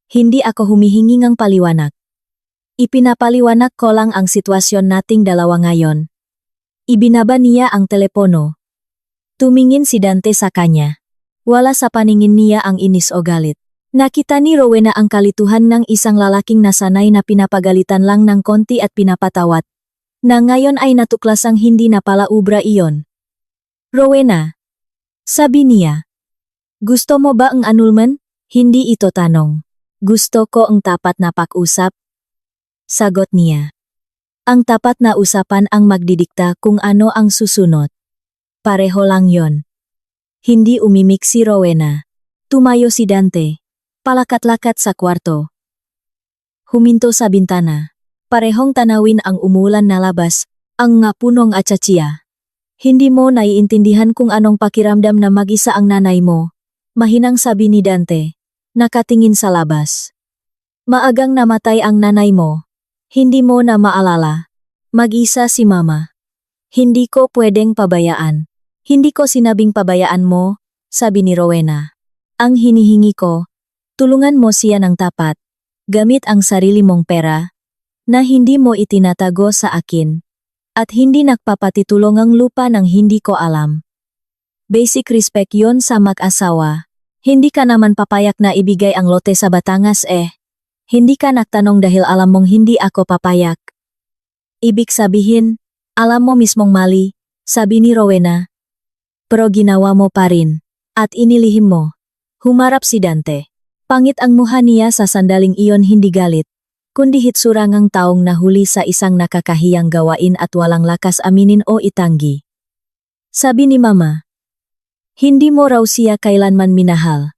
Hindi ako humihingi ng paliwanag. Ipinapaliwanag ko lang ang sitwasyon nating dalawa ngayon. Ibinaba niya ang telepono. Tumingin si Dante sa kanya. Wala sa paningin niya ang inis o galit. Nakita ni Rowena ang kalituhan ng isang lalaking nasanay na pinapagalitan lang ng konti at pinapatawat. Na ngayon ay natuklasang hindi na pala ubra iyon. Rowena, sabi niya. Gusto mo ba ang annulment? Hindi ito tanong. Gusto ko ang tapat na pag-usap. Sagot niya. Ang tapat na usapan ang magdidikta kung ano ang susunod. Pareho lang yon. Hindi umimik si Rowena. Tumayo si Dante. Palakat-lakat sa kwarto. Huminto sa bintana. Parehong tanawin ang umulan na labas, ang nga punong atsatsiya. Hindi mo naiintindihan kung anong pakiramdam na mag-isa ang nanay mo. Mahinang sabi ni Dante. Nakatingin sa labas. Maagang namatay ang nanay mo. Hindi mo na maalala. Mag-isa si mama. Hindi ko pwedeng pabayaan. Hindi ko sinabing pabayaan mo, sabi ni Rowena. Ang hinihingi ko, tulungan mo siya ng tapat, gamit ang sarili mong pera, na hindi mo itinatago sa akin, at hindi nagpapatitulong ang lupa ng hindi ko alam. Basic respect yon sa mag-asawa. Hindi ka naman papayak na ibigay ang lote sa Batangas eh. Hindi ka nagtanong dahil alam mong hindi ako papayak. Ibig sabihin, alam mo mismong mali, sabi ni Rowena. Pero ginawa mo pa rin, at inilihim mo. Humarap si Dante. Pangit ang mukha niya sa sandaling iyon, hindi galit, kundi hitsurang ang taong nahuli sa isang nakakahiyang gawain at walang lakas aminin o itanggi. Sabi ni Mama, hindi mo raw siya kailanman minahal.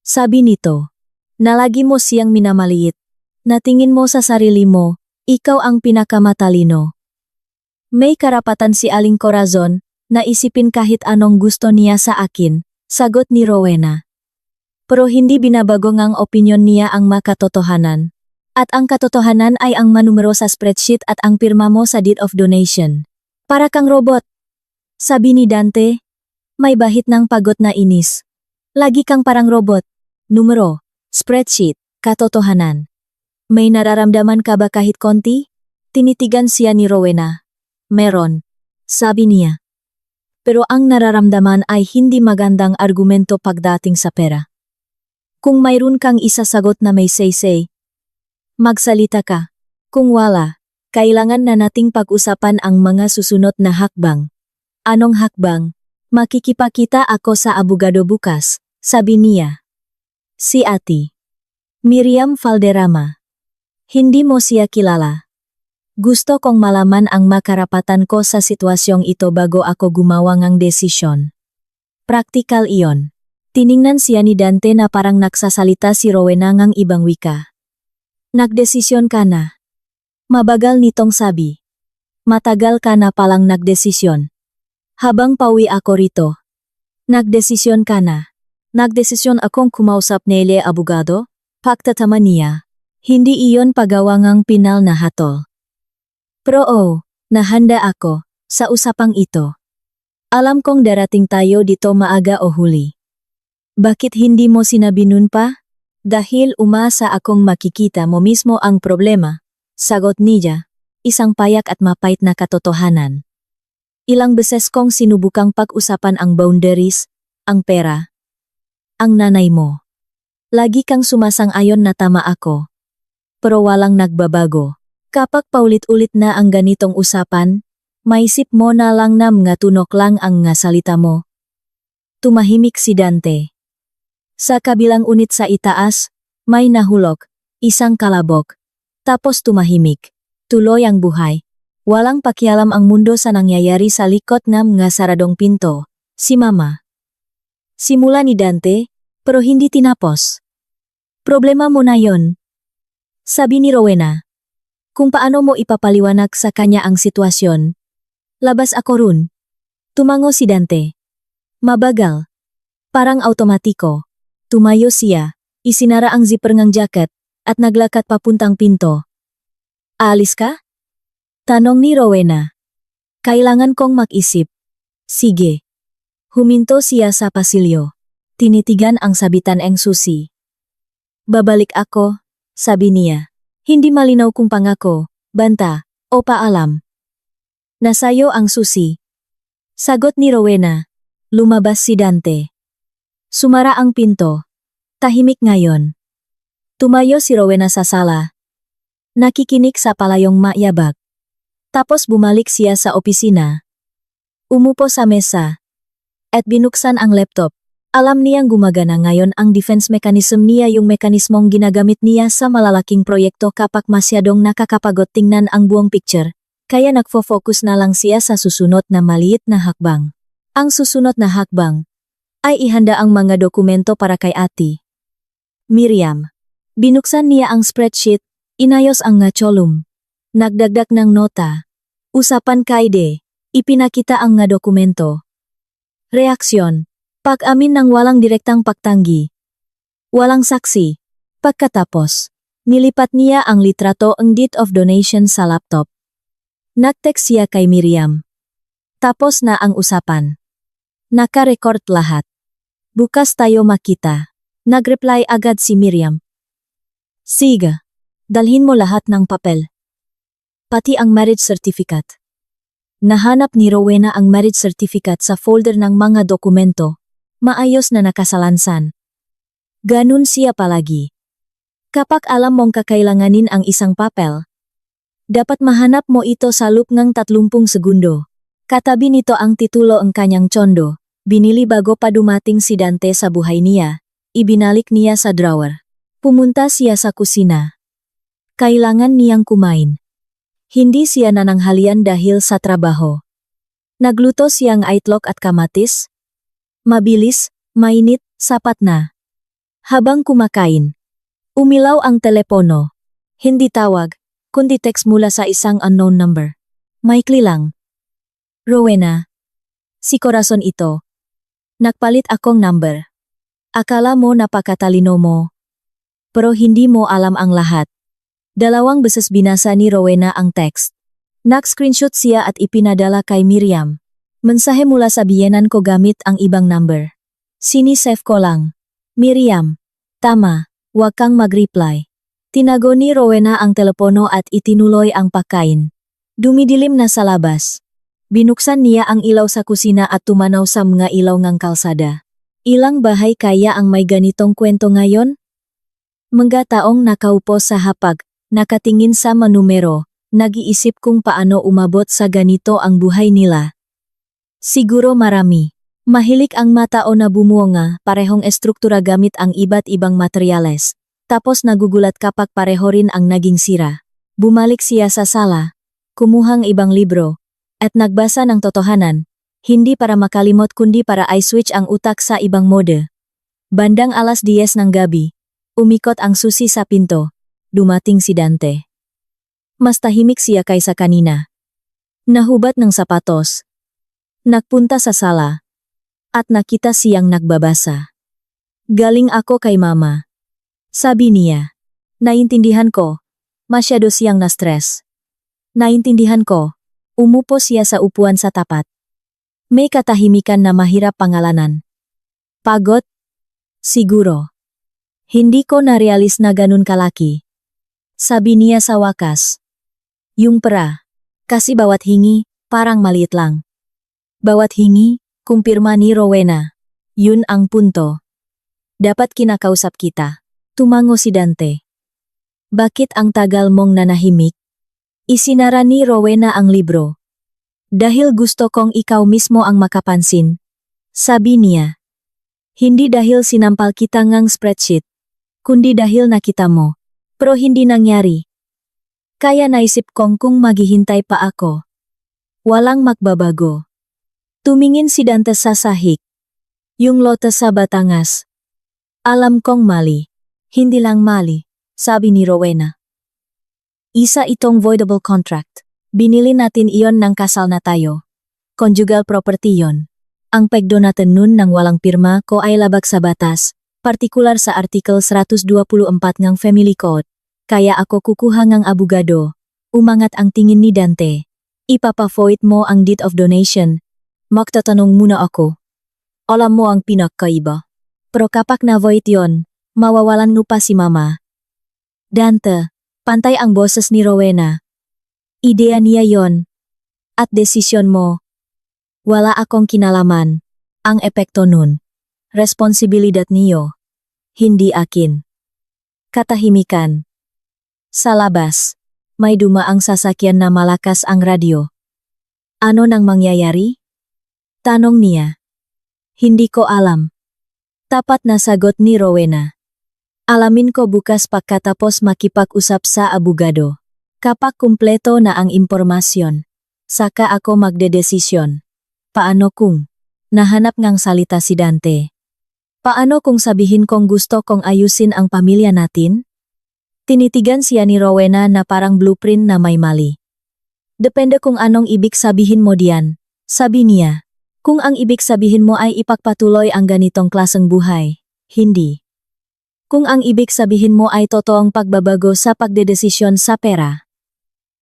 Sabi nito, na lagi mo siyang minamaliit, na tingin mo sa sarili mo, ikaw ang pinakamatalino. May karapatan si Aling Corazon na isipin kahit anong gusto niya sa akin, sagot ni Rowena. Pero hindi binabago ngang opinyon niya ang makatotohanan. At ang katotohanan ay ang manumero sa spreadsheet at ang pirma mo sa deed of donation. Para kang robot. Sabi ni Dante, may bahit ng pagod na inis. Lagi kang parang robot. Numero, spreadsheet, katotohanan. May nararamdaman ka ba kahit konti? Tinitigan siya ni Rowena. Meron, sabi niya. Pero ang nararamdaman ay hindi magandang argumento pagdating sa pera. Kung mayroon kang isasagot na may say-say, magsalita ka. Kung wala, kailangan na nating pag-usapan ang mga susunod na hakbang. Anong hakbang? Makikipakita ako sa abogado bukas, sabi niya. Si Ate Miriam Valderrama. Hindi mo siya kilala. Gusto kong malaman ang makarapatan ko sa sitwasyong ito bago ako gumawa ng desisyon. Praktikal iyon. Tiningnan siya ni Dante na parang nagsasalita si Rowena ng ibang wika. Nagdesisyon ka na. Mabagal nitong sabi. Matagal ka na palang nagdesisyon. Habang pauwi ako rito. Nagdesisyon ka na. Nagdesisyon akong kumausap nile abogado? Pagtatama niya. Hindi iyon pagawa ng pinal na hatol. Pero nahanda ako sa usapang ito. Alam kong darating tayo dito maaga o huli. Bakit hindi mo sinabi nun pa? Dahil umasa akong makikita mo mismo ang problema, sagot niya, isang payak at mapait na katotohanan. Ilang beses kong sinubukang pag-usapan ang boundaries, ang pera, ang nanay mo. Lagi kang sumasang-ayon na tama ako. Pero walang nagbabago. Kapag paulit-ulit na ang ganitong usapan, maisip mo na lang na mga tunok lang ang nga salita mo. Tumahimik si Dante. Sa kabilang unit sa itaas, may nahulog, isang kalabok. Tapos tumahimik. Tuloy ang buhay. Walang pakialam ang mundo sa nangyayari sa likod ng mga saradong pinto. Si Mama. Simula ni Dante, pero hindi tinapos. Problema mo na yon, sabi ni Rowena. Kung paano mo ipapaliwanag sa kanya ang sitwasyon. Labas ako run. Tumango si Dante. Mabagal. Parang automatiko. Tumayo siya, isinara ang zipper ng jacket, at naglakad papuntang pinto. Aalis ka? Tanong ni Rowena. Kailangan kong mag-isip. Sige. Huminto siya sa pasilyo. Tinitigan ang sabitan ng susi. Babalik ako, sabi niya. Hindi malinaw kung pangako, banta, o paalam. Nasayo ang susi. Sagot ni Rowena. Lumabas si Dante. Sumara ang pinto. Tahimik ngayon. Tumayo si Rowena sa sala. Nakikinig sa palayong mayabag. Tapos bumalik siya sa opisina. Umupo sa mesa. At binuksan ang laptop. Alam niyang gumagana ngayon ang defense mechanism niya, yung mekanismong ginagamit niya sa malalaking proyekto kapag masyadong nakakapagod tingnan ang buong picture. Kaya nagfo-focus na lang siya sa susunod na maliit na hakbang. Ang susunod na hakbang ay ihanda ang mga dokumento para kay Ate Miriam. Binuksan niya ang spreadsheet, inayos ang nga column. Nagdagdag ng nota. Usapan kaide, ipinakita ang nga dokumento. Reaksyon. Pag-amin ng walang direktang pagtanggi. Walang saksi. Pagkatapos, nilipat niya ang litrato ang deed of donation sa laptop. Nag-text siya kay Miriam. Tapos na ang usapan. Naka-record lahat. Bukas tayo makita. Nag-reply agad si Miriam. Sige. Dalhin mo lahat ng papel. Pati ang marriage certificate. Nahanap ni Rowena ang marriage certificate sa folder ng mga dokumento. Maayos na nakasalansan. Ganun siya palagi. Kapag alam mong kakailanganin ang isang papel, dapat mahanap mo ito sa loob ng 30 segundo. Katabi nito ang titulo ang kanyang tsondo. Binili bago pa dumating si Dante sa buhay niya. Ibinalik niya sa drawer. Pumunta siya sa kusina. Kailangan niyang kumain. Hindi siya nananghalian dahil sa trabaho. Nagluto siyang itlog at kamatis. Mabilis, mainit, sapat na. Habang kumakain, umilaw ang telepono. Hindi tawag, kundi text mula sa isang unknown number. Maikli lang. Rowena. Si Corazon ito. Nagpalit akong number. Akala mo napakatalino mo. Pero hindi mo alam ang lahat. 2 beses binasa ni Rowena ang text. Nag-screenshot siya at ipinadala kay Miriam. Mensahe mula sa biyenan ko gamit ang ibang number. Sinisave ko lang. Miriam. Tama, huwag kang mag-reply. Tinago ni Rowena ang telepono at itinuloy ang pagkain. Dumidilim na sa labas. Binuksan niya ang ilaw sa kusina at tumanaw sa mga ilaw ng kalsada. Ilang bahay kaya ang may ganitong kwento ngayon? Mga taong nakaupo sa hapag, nakatingin sa manumero, nag-iisip kung paano umabot sa ganito ang buhay nila. Siguro marami. Mahilig ang matao na bumuonga, parehong estruktura gamit ang iba't ibang materyales. Tapos nagugulat kapag pareho rin ang naging sira. Bumalik siya sa sala, kumuhang ibang libro, at nagbasa ng totohanan, hindi para makalimot kundi para i-switch ang utak sa ibang mode. Bandang 10:00 ng gabi, umikot ang susi sa pinto, dumating si Dante. Mas tahimik siya kaysa kanina. Nahubat ng sapatos. Nagpunta sa sala. At nakita siyang nagbabasa. Galing ako kay mama. Sabi niya. Naintindihan ko. Masyado siyang na-stress. Naintindihan ko. Umupo siya sa upuan sa tapat. May katahimikan na mahirap pangalanan. Pagod? Siguro. Hindi ko narealis na ganun kalaki. Sabi niya sa wakas. Yung pera. Kasi bawat hingi, parang maliit lang. Bawat hingi, kumpirma ni Rowena. Yun ang punto. Dapat kinakausap kita. Tumango si Dante. Bakit ang tagal mong nanahimik? Isinara ni Rowena ang libro. Dahil gusto kong ikaw mismo ang makapansin. Sabi niya. Hindi dahil sinampal kita ngang spreadsheet. Kundi dahil nakita mo. Pero hindi nangyari. Kaya naisip kong kung maghihintay pa ako. Walang magbabago. Tumingin si Dante sa sahig. Yung lote sa Batangas. Alam kong mali. Hindi lang mali, sabi ni Rowena. Isa itong voidable contract. Binili natin iyon ng kasal na tayo. Conjugal property yon. Ang pegdo natin nun ng walang pirma ko ay labag sa batas, partikular sa Article 124 ng Family Code. Kaya ako kukuha ng abogado. Umangat ang tingin ni Dante. Ipapa-void mo ang deed of donation. Magtatanong muna ako. Alam mo ang pinakaiba. Pero kapag na-void yon, mawawalan lupa si mama. Dante. Pantay ang boses ni Rowena. Ideya niya yon. At desisyon mo. Wala akong kinalaman. Ang epekto nun. Responsibilidad niyo. Hindi akin. Katahimikan. Sa labas, may dumaang sasakyan na malakas ang radyo. Ano nang mangyayari? Tanong niya. Hindi ko alam. Tapat na sagot ni Rowena. Alamin ko bukas pagkatapos makipag-usap sa abogado. Kapag kumpleto na ang impormasyon, saka ako magdedesisyon. Paano kung nahanap ngang salita si Dante? Paano kung sabihin kong gusto kong ayusin ang pamilya natin? Tinitigan siya ni Rowena na parang blueprint na may mali. Depende kung anong ibig sabihin mo diyan, sabi niya. Kung ang ibig sabihin mo ay ipagpatuloy ang ganitong klaseng buhay, hindi. Kung ang ibig sabihin mo ay totoong pagbabago sa pagdedesisyon sa pera,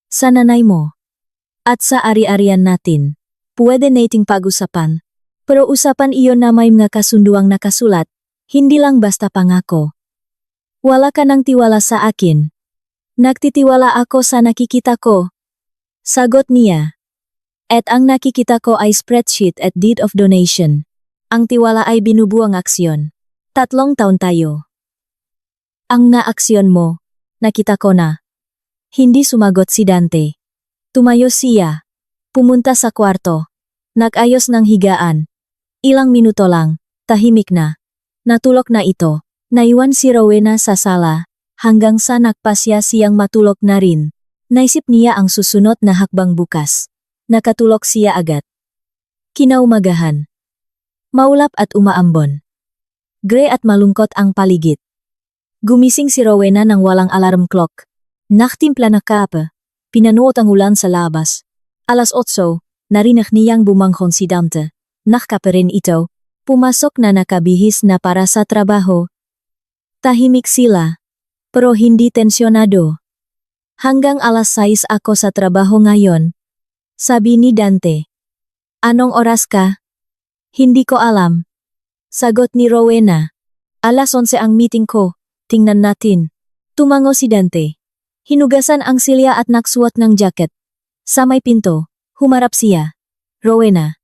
sa nanay mo, at sa ari-arian natin, pwede nating pag-usapan. Pero usapan iyon na may mga kasunduang nakasulat, hindi lang basta pangako. Wala ka nang tiwala sa akin. Nagtitiwala ako sa nakikita ko. Sagot niya. At ang nakikita ko ay spreadsheet at deed of donation. Ang tiwala ay binubuang aksyon. 3 taon tayo. Ang naaksyon mo, nakita ko na. Hindi sumagot si Dante. Tumayo siya. Pumunta sa kwarto. Nag-ayos ng higaan. Ilang minuto lang, tahimik na. Natulog na ito. Naiwan si Rowena sa sala, hanggang sa nagpasya siyang matulog na rin. Naisip niya ang susunod na hakbang bukas. Nakatulog siya agad. Kinaumagahan. Maulap at umaambon. Gray at malungkot ang paligid. Gumising si Rowena nang walang alarm clock. Naktimpla na kape. Pinanood ang ulan sa labas. 8:00, narinig niyang bumanghon si Dante. Nakkape rin ito. Pumasok na nakabihis na para sa trabaho. Tahimik sila, pero hindi tensyonado. Hanggang 6:00 ako sa trabaho ngayon, sabi ni Dante. Anong oras ka? Hindi ko alam. Sagot ni Rowena. 11:00 ang meeting ko, tingnan natin. Tumango si Dante. Hinugasan ang silya at nagsuot ng jacket. Sa may pinto, humarap siya. Rowena.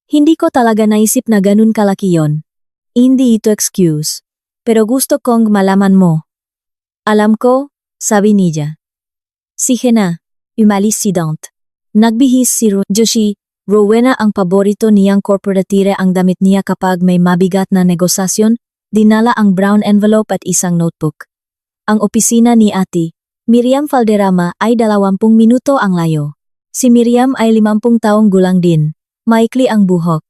Hindi ko talaga naisip na ganun kalaki yon. Hindi ito excuse. Pero gusto kong malaman mo. Alam ko, sabi niya. Sige na, umalis si Dante. Nagbihis si Joshi. Rowena ang paborito niyang korporatire ang damit niya kapag may mabigat na negosasyon, dinala ang brown envelope at isang notebook. Ang opisina ni Ate, Miriam Valderrama ay 20 minuto ang layo. Si Miriam ay 50 taong gulang din, maikli ang buhok.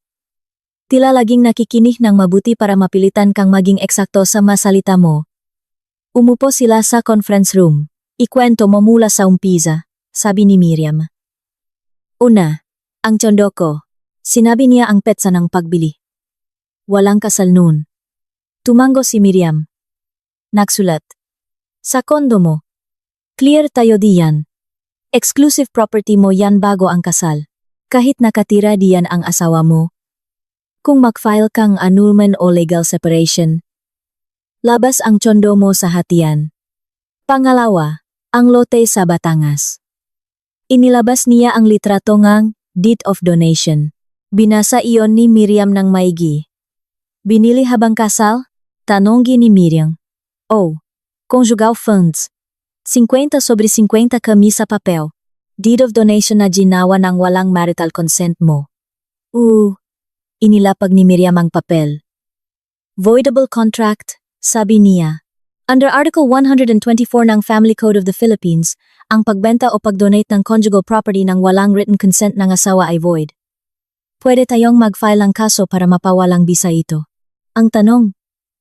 Tila laging nakikinig ng mabuti para mapilitan kang maging eksakto sa masalita mo. Umupo sila sa conference room. Ikwento mo mula sa umpisa, sabi ni Miriam. Una, ang tsondo ko. Sinabi niya ang petsa ng pagbili. Walang kasal noon. Tumango si Miriam. Nagsulat. Sa kondo mo. Clear tayo diyan. Exclusive property mo yan bago ang kasal. Kahit nakatira diyan ang asawa mo. Kung mag-file kang annulment o legal separation, labas ang tsondo mo sa hatian. Pangalawa, ang lote sa Batangas. Inilabas niya ang litrato ngang deed of donation. Binasa iyon ni Miriam ng maigi. Binili habang kasal? Tanonggi ni Miriam. Oh, conjugal funds. 50/50 kami sa papel. Deed of donation na ginawa ng walang marital consent mo. Inilapag ni Miriam ang papel. Voidable contract, sabi niya. Under Article 124 ng Family Code of the Philippines, ang pagbenta o pagdonate ng conjugal property ng walang written consent ng asawa ay void. Pwede tayong mag-file ng kaso para mapawalang bisa ito. Ang tanong,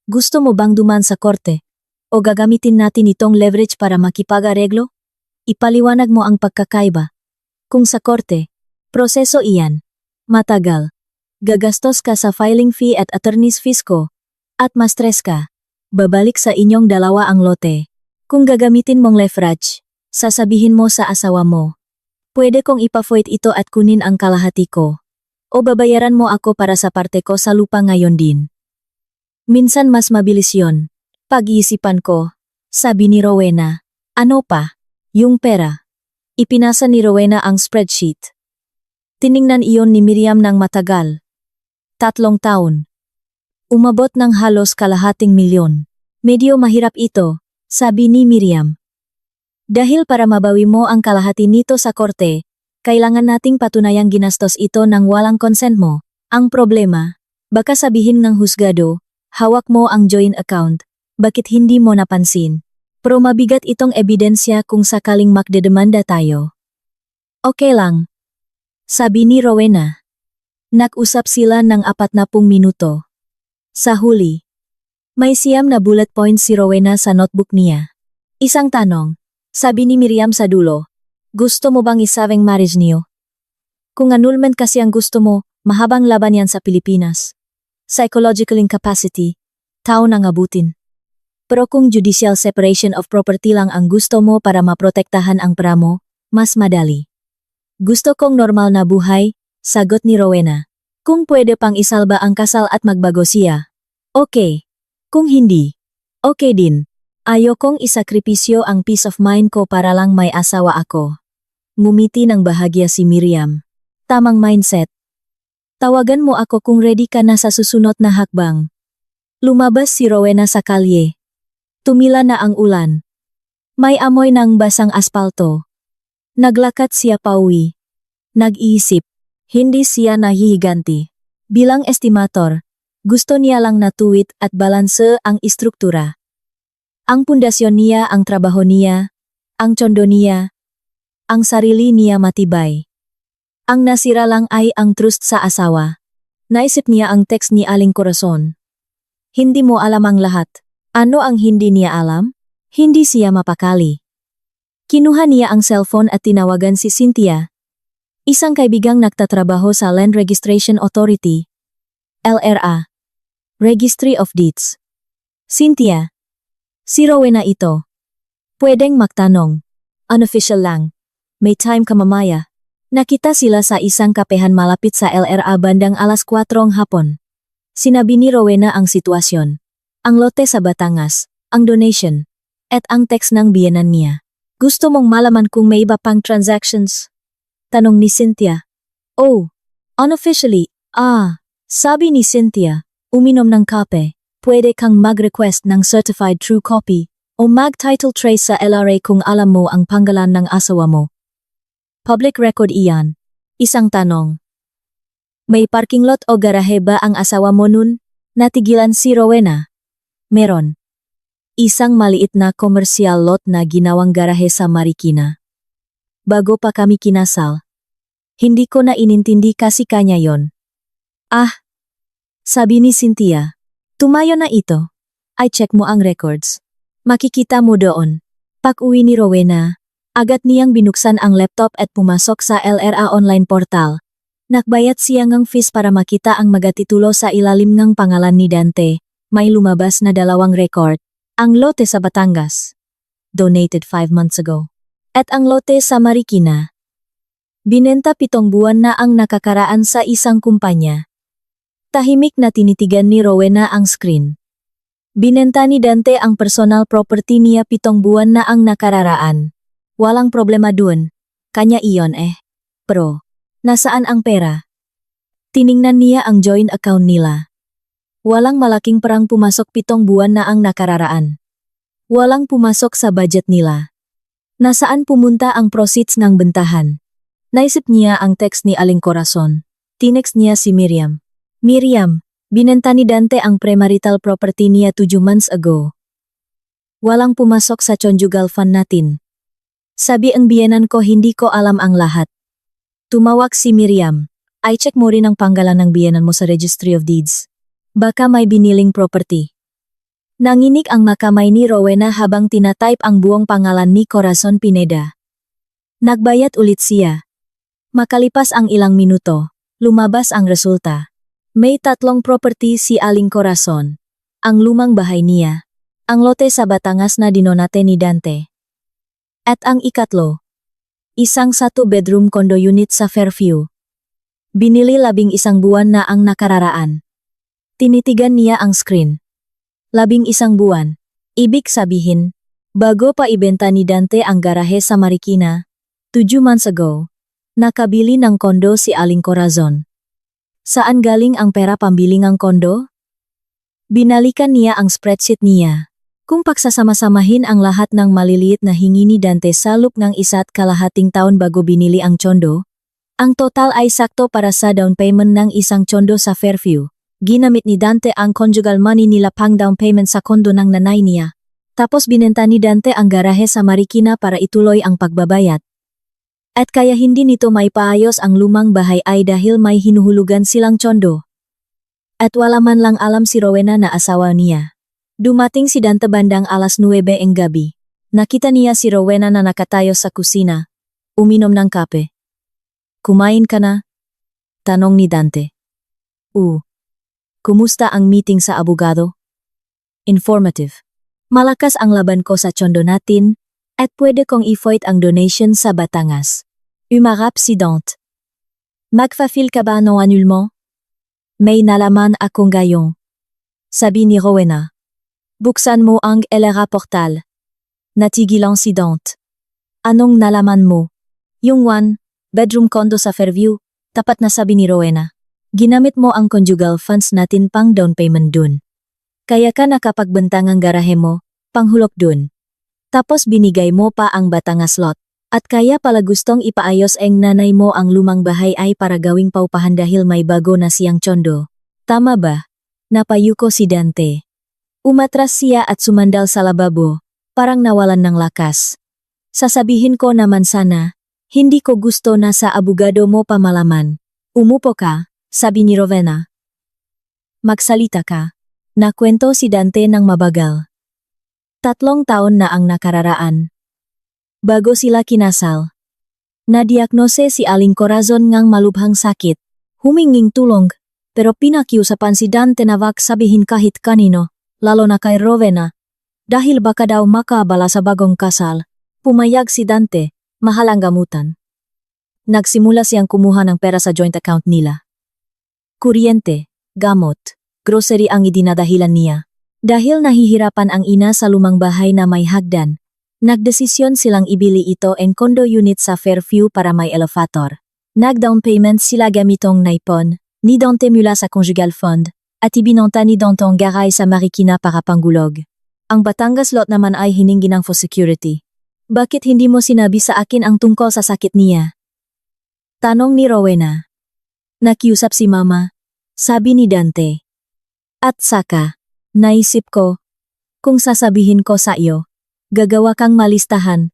gusto mo bang duman sa korte? O gagamitin natin itong leverage para makipag-areglo? Ipaliwanag mo ang pagkakaiba. Kung sa korte, proseso iyan. Matagal. Gagastos ka sa filing fee at attorney's fees ko. At ma-stress ka. Babalik sa inyong dalawa ang lote. Kung gagamitin mong leverage, sasabihin mo sa asawa mo. Pwede kong ipa-void ito at kunin ang kalahati ko. O babayaran mo ako para sa parte ko sa lupa ngayon din. Minsan mas mabilis yon. Pag-iisipan ko, sabi ni Rowena. Ano pa? Yung pera. Ipinasa ni Rowena ang spreadsheet. Tiningnan iyon ni Miriam ng matagal. 3 taon. Umabot ng halos kalahating milyon. Medyo mahirap ito, sabi ni Miriam. Dahil para mabawi mo ang kalahati nito sa korte, kailangan nating patunayang ginastos ito ng walang consent mo. Ang problema, baka sabihin ng husgado, hawak mo ang joint account, bakit hindi mo napansin? Pero mabigat itong ebidensya kung sakaling magdedemanda tayo. Okay lang, sabi ni Rowena. Nag-usap sila ng 40 minuto. Sa huli, may 9 na bullet points si Rowena sa notebook niya. Isang tanong, sabi ni Miriam sa dulo, gusto mo bang isaving marriage niyo? Kung annulment kasi ang gusto mo, mahabang laban yan sa Pilipinas. Psychological incapacity, tao nang abutin. Pero kung judicial separation of property lang ang gusto mo para maprotektahan ang pera mo, mas madali. Gusto kong normal na buhay, sagot ni Rowena. Kung pwede pang isalba ang kasal at magbago siya. Okay. Kung hindi, okay din. Ayokong isakripisyo ang peace of mind ko para lang may asawa ako. Ngumiti ng bahagya si Miriam. Tamang mindset. Tawagan mo ako kung ready ka na sa susunod na hakbang. Lumabas si Rowena sa kalye. Tumila na ang ulan. May amoy ng basang aspalto. Naglakad siya pauwi. Nag-iisip. Hindi siya nahihiganti. Bilang estimator, gusto niya lang natuwid at balanse ang istruktura. Ang pundasyon niya, ang trabaho niya, ang tsondo niya, ang sarili niya matibay. Ang nasira lang ay ang trust sa asawa. Naisip niya ang text ni Aling Corazon. Hindi mo alam ang lahat. Ano ang hindi niya alam? Hindi siya mapakali. Kinuha niya ang cellphone at tinawagan si Cynthia. Isang kaibigang nagtatrabaho sa Land Registration Authority, LRA, Registry of Deeds. Cynthia, si Rowena ito. Pwedeng magtanong. Unofficial lang. May time ka mamaya. Nakita sila sa isang kapehan malapit sa LRA bandang 4:00 hapon. Sinabi ni Rowena ang sitwasyon. Ang lote sa Batangas, ang donation, at ang text ng biyenan niya. Gusto mong malaman kung may iba pang transactions? Tanong ni Cynthia. Oh, unofficially, sabi ni Cynthia, uminom ng kape, pwede kang mag-request ng certified true copy o mag-title trace sa LRA kung alam mo ang pangalan ng asawa mo. Public record iyan. Isang tanong. May parking lot o garahe ba ang asawa mo nun? Natigilan si Rowena. Meron. Isang maliit na commercial lot na ginawang garahe sa Marikina. Bago pa kami kinasal. Hindi ko na inintindi kasi kanya yon. Sabi ni Cynthia. Tumayo na ito. I check mo ang records. Makikita mo doon. Pag-uwi ni Rowena, agad niyang binuksan ang laptop at pumasok sa LRA online portal. Nagbayad siya ng fees para makita ang magatitulo sa ilalim ng pangalan ni Dante. May lumabas na 2 record. Ang lote sa Batangas. Donated 5 months ago. At ang lote sa Marikina. Binenta 7 buwan na ang nakakaraan sa isang kumpanya. Tahimik na tinitigan ni Rowena ang screen. Binenta ni Dante ang personal property niya 7 buwan na ang nakararaan. Walang problema dun. Kanya iyon Pero, nasaan ang pera? Tiningnan niya ang joint account nila. Walang malaking perang pumasok 7 buwan na ang nakararaan. Walang pumasok sa budget nila. Nasaan pumunta ang proceeds ng bentahan? Naisip niya ang text ni Aling Corazon. Tinext niya si Miriam. Miriam, binenta ni Dante ang premarital property niya 2 months ago. Walang pumasok sa conjugal fund natin. Sabi ang biyenan ko hindi ko alam ang lahat. Tumawag si Miriam. I-check mo rin ang pangalan ng biyenan mo sa Registry of Deeds. Baka may biniling property. Nanginig ang makamay ni Rowena habang tinatype ang buong pangalan ni Corazon Pineda. Nagbayad ulit siya. Makalipas ang ilang minuto, lumabas ang resulta. May 3 property si Aling Corazon. Ang lumang bahay niya. Ang lote sa Batangas na dinonate ni Dante. At ang ikatlo, isang 1-bedroom condo unit sa Fairview. Binili 11 buwan na ang nakararaan. Tinitigan niya ang screen. 11 buwan. Ibig sabihin, bago pa ibenta ni Dante ang garahe sa Marikina, 2 months ago, nakabili ng kondo si Aling Corazon. Saan galing ang pera pambili ng kondo? Binalikan niya ang spreadsheet niya. Kung pagsasama-samahin ang lahat ng maliliit na hingi ni Dante sa loob ng 1.5 taon bago binili ang condo, ang total ay sakto para sa down payment ng isang condo sa Fairview. Ginamit ni Dante ang conjugal money nila pang down payment sa kondo ng nanay niya. Tapos binenta ni Dante ang garahe sa Marikina para ituloy ang pagbabayad. At kaya hindi nito may paayos ang lumang bahay ay dahil may hinuhulugan silang condo. At wala man lang alam si Rowena na asawa niya. Dumating si Dante bandang 9:00 ng gabi. Nakita niya si Rowena na nakatayo sa kusina. Uminom ng kape. Kumain ka na? Tanong ni Dante. Kumusta ang meeting sa abogado? Informative. Malakas ang laban ko sa condo natin, at pwede kong i-void ang donation sa Batangas. Umarap si Dante. Magfa-fil ka ba no annulment? May nalaman akong gayong. Sabi ni Rowena. Buksan mo ang elera portal. Natigil si Dante. Anong nalaman mo? Yung bedroom condo sa Fairview, tapat na sabi ni Rowena. Ginamit mo ang conjugal funds natin pang down payment dun. Kaya ka nakapagbentang ang garahe mo, panghulok dun. Tapos binigay mo pa ang Batangas lot. At kaya pala gustong ipaayos ang nanay mo ang lumang bahay ay para gawing paupahan dahil may bago na siyang tsondo. Tama ba? Napayuko si Dante. Umatras siya at sumandal sa lababo, parang nawalan ng lakas. Sasabihin ko naman sana, hindi ko gusto na sa abogado mo pamalaman. Umupo ka, sabi ni Rowena. Magsalita ka. Nakwento si Dante ng mabagal. 3 taon na ang nakararaan. Bago sila kinasal. Nadiagnose si Aling Corazon ngang malubhang sakit. Huminging tulong, pero pinakiusapan si Dante na wag sabihin kahit kanino, lalo na kay Rowena. Dahil baka daw makabala sa bagong kasal, pumayag si Dante, mahal ang gamutan. Nagsimula siyang kumuha ng pera sa joint account nila. Kuryente, gamot, grocery ang idinadahilan niya. Dahil nahihirapan ang ina sa lumang bahay na may hagdan, nagdesisyon silang ibili ito en condo unit sa Fairview para may elevator. Nag-down payment sila gamitong naipon, ni Dante mula sa conjugal fund, at ibinonta ni Dante ang garay sa Marikina para panggulog. Ang Batangas lot naman ay hiningi ng for security. Bakit hindi mo sinabi sa akin ang tungkol sa sakit niya? Tanong ni Rowena. Nakiusap si Mama, sabi ni Dante. At saka, naisip ko, kung sasabihin ko sa iyo, gagawa kang malistahan,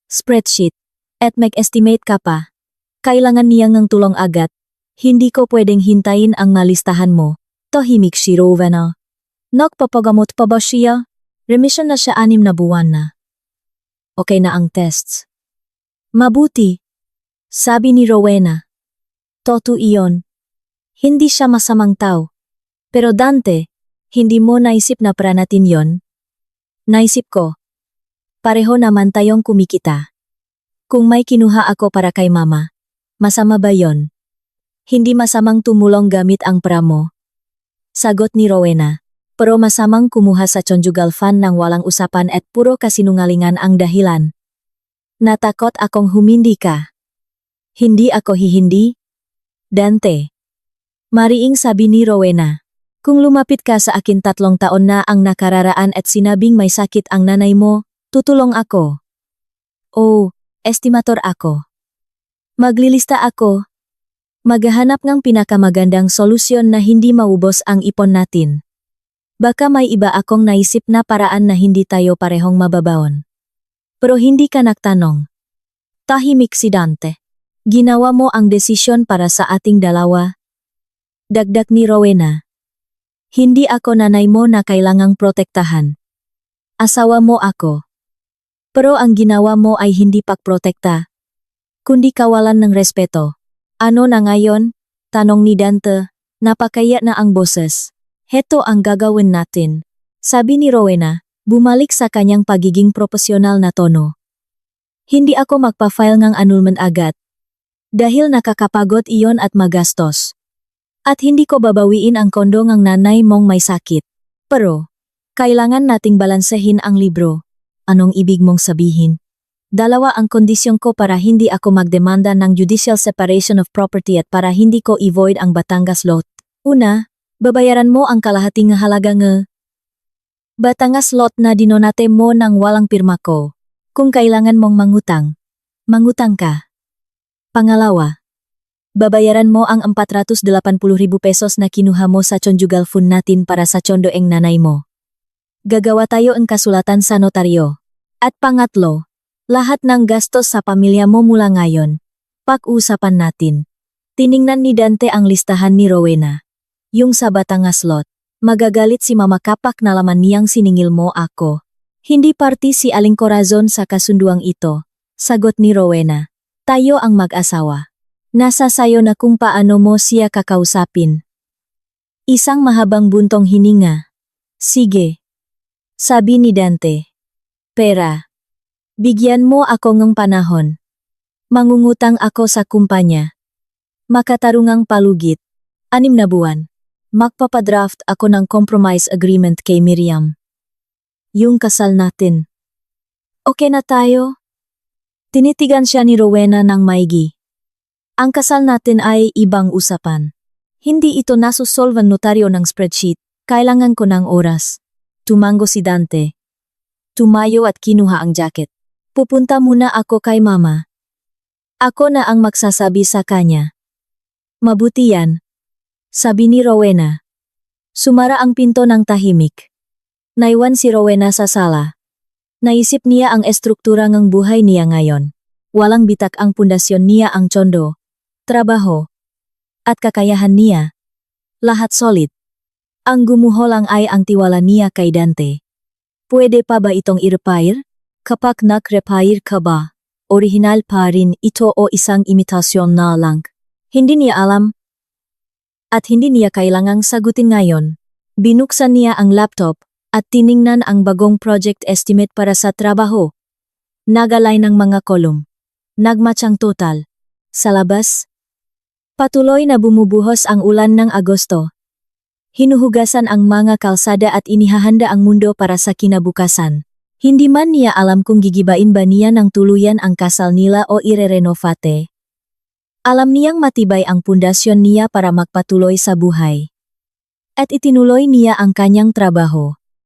spreadsheet, at mag-estimate ka pa. Kailangan niya ng tulong agad. Hindi ko pwedeng hintayin ang malistahan mo. Tahimik si Rowena. Nagpapagamot pa ba siya? Remission na siya 6 na buwan na. Okay na ang tests. Mabuti, sabi ni Rowena. Totoo iyon. Hindi siya masamang tao. Pero Dante, hindi mo naisip na para natin yon? Naisip ko. Pareho naman tayong kumikita. Kung may kinuha ako para kay Mama, masama ba yon? Hindi masamang tumulong gamit ang pera mo. Sagot ni Rowena. Pero masamang kumuha sa conjugal fund ng walang usapan at puro kasinungalingan ang dahilan. Natakot akong humindi ka. Hindi ako hihindi? Dante. Mariing sabi ni Rowena. Kung lumapit ka sa akin 3 taon na ang nakararaan at sinabing may sakit ang nanay mo, tutulong ako. Oh, estimator ako. Maglilista ako. Maghahanap ng pinakamagandang solusyon na hindi maubos ang ipon natin. Baka may iba akong naisip na paraan na hindi tayo parehong mababaon. Pero hindi ka nagtanong. Tahimik si Dante. Ginawa mo ang desisyon para sa ating dalawa. Dagdag ni Rowena. Hindi ako nanay mo na kailangang protektahan. Asawa mo ako. Pero ang ginawa mo ay hindi pagprotekta, kundi kawalan ng respeto. Ano na ngayon? Tanong ni Dante. Napakaya na ang boses. Heto ang gagawin natin. Sabi ni Rowena, bumalik sa kanyang pagiging profesional na tono. Hindi ako magpa-file ng annulment agad. Dahil nakakapagod iyon at magastos. At hindi ko babawiin ang kondo ng nanay mong may sakit. Pero, kailangan nating balansehin ang libro. Anong ibig mong sabihin? 2 ang kondisyon ko para hindi ako magdemanda ng judicial separation of property at para hindi ko i-void ang Batangas lot. Una, babayaran mo ang kalahating halaga ng Batangas lot na dinonate mo ng walang pirma ko. Kung kailangan mong mangutang ka. Pangalawa, babayaran mo ang 480,000 pesos na kinuha mo sa conjugal fund natin para sa tsiondoeng nanay mo. Gagawa tayo ang kasulatan sa notaryo. At pangatlo, lahat ng gastos sa pamilya mo mula ngayon, pag-usapan natin. Tiningnan ni Dante ang listahan ni Rowena. Yung sa Batangas lot, magagalit si Mama kapak nalaman niyang siningil mo ako. Hindi party si Aling Corazon sa kasunduang ito, sagot ni Rowena. Tayo ang mag-asawa. Nasa sayo na kung paano mo siya kakausapin. Isang mahabang buntong hininga. Sige, sabi ni Dante. Pera. Bigyan mo ako ng panahon. Mangungutang ako sa kumpanya. Makatarungang palugit. 6 na buwan. Magpapadraft ako ng compromise agreement kay Miriam. Yung kasal natin. Okay na tayo? Tinitigan siya ni Rowena ng maigi. Ang kasal natin ay ibang usapan. Hindi ito nasusolve ang notaryo ng spreadsheet. Kailangan ko ng oras. Tumango si Dante. Tumayo at kinuha ang jacket. Pupunta muna ako kay mama. Ako na ang magsasabi sa kanya. Mabuti yan, sabi ni Rowena. Sumara ang pinto ng tahimik. Naiwan si Rowena sa sala. Naisip niya ang estruktura ng buhay niya ngayon. Walang bitak ang pundasyon niya ang tsondo, trabaho, at kakayahan niya. Lahat solid. Ang gumuho lang ay ang tiwala niya kay Dante. Pwede pa ba itong i-repair? Kapag nag-repair ka ba, orihinal pa rin ito o isang imitasyon na lang? Hindi niya alam. At hindi niya kailangang sagutin ngayon. Binuksan niya ang laptop at tiningnan ang bagong project estimate para sa trabaho. Nagalay ng mga kolum. Nagmatchang total. Sa labas, patuloy na bumubuhos ang ulan ng Agosto. Hinuhugasan ang mga kalsada at inihahanda ang mundo para sa kinabukasan. Hindi man niya alam kung gigibain ba niya ng tuluyan ang kasal nila o irerenovate. Alam niyang matibay ang pundasyon niya para magpatuloy sa buhay. At itinuloy niya ang kanyang trabaho.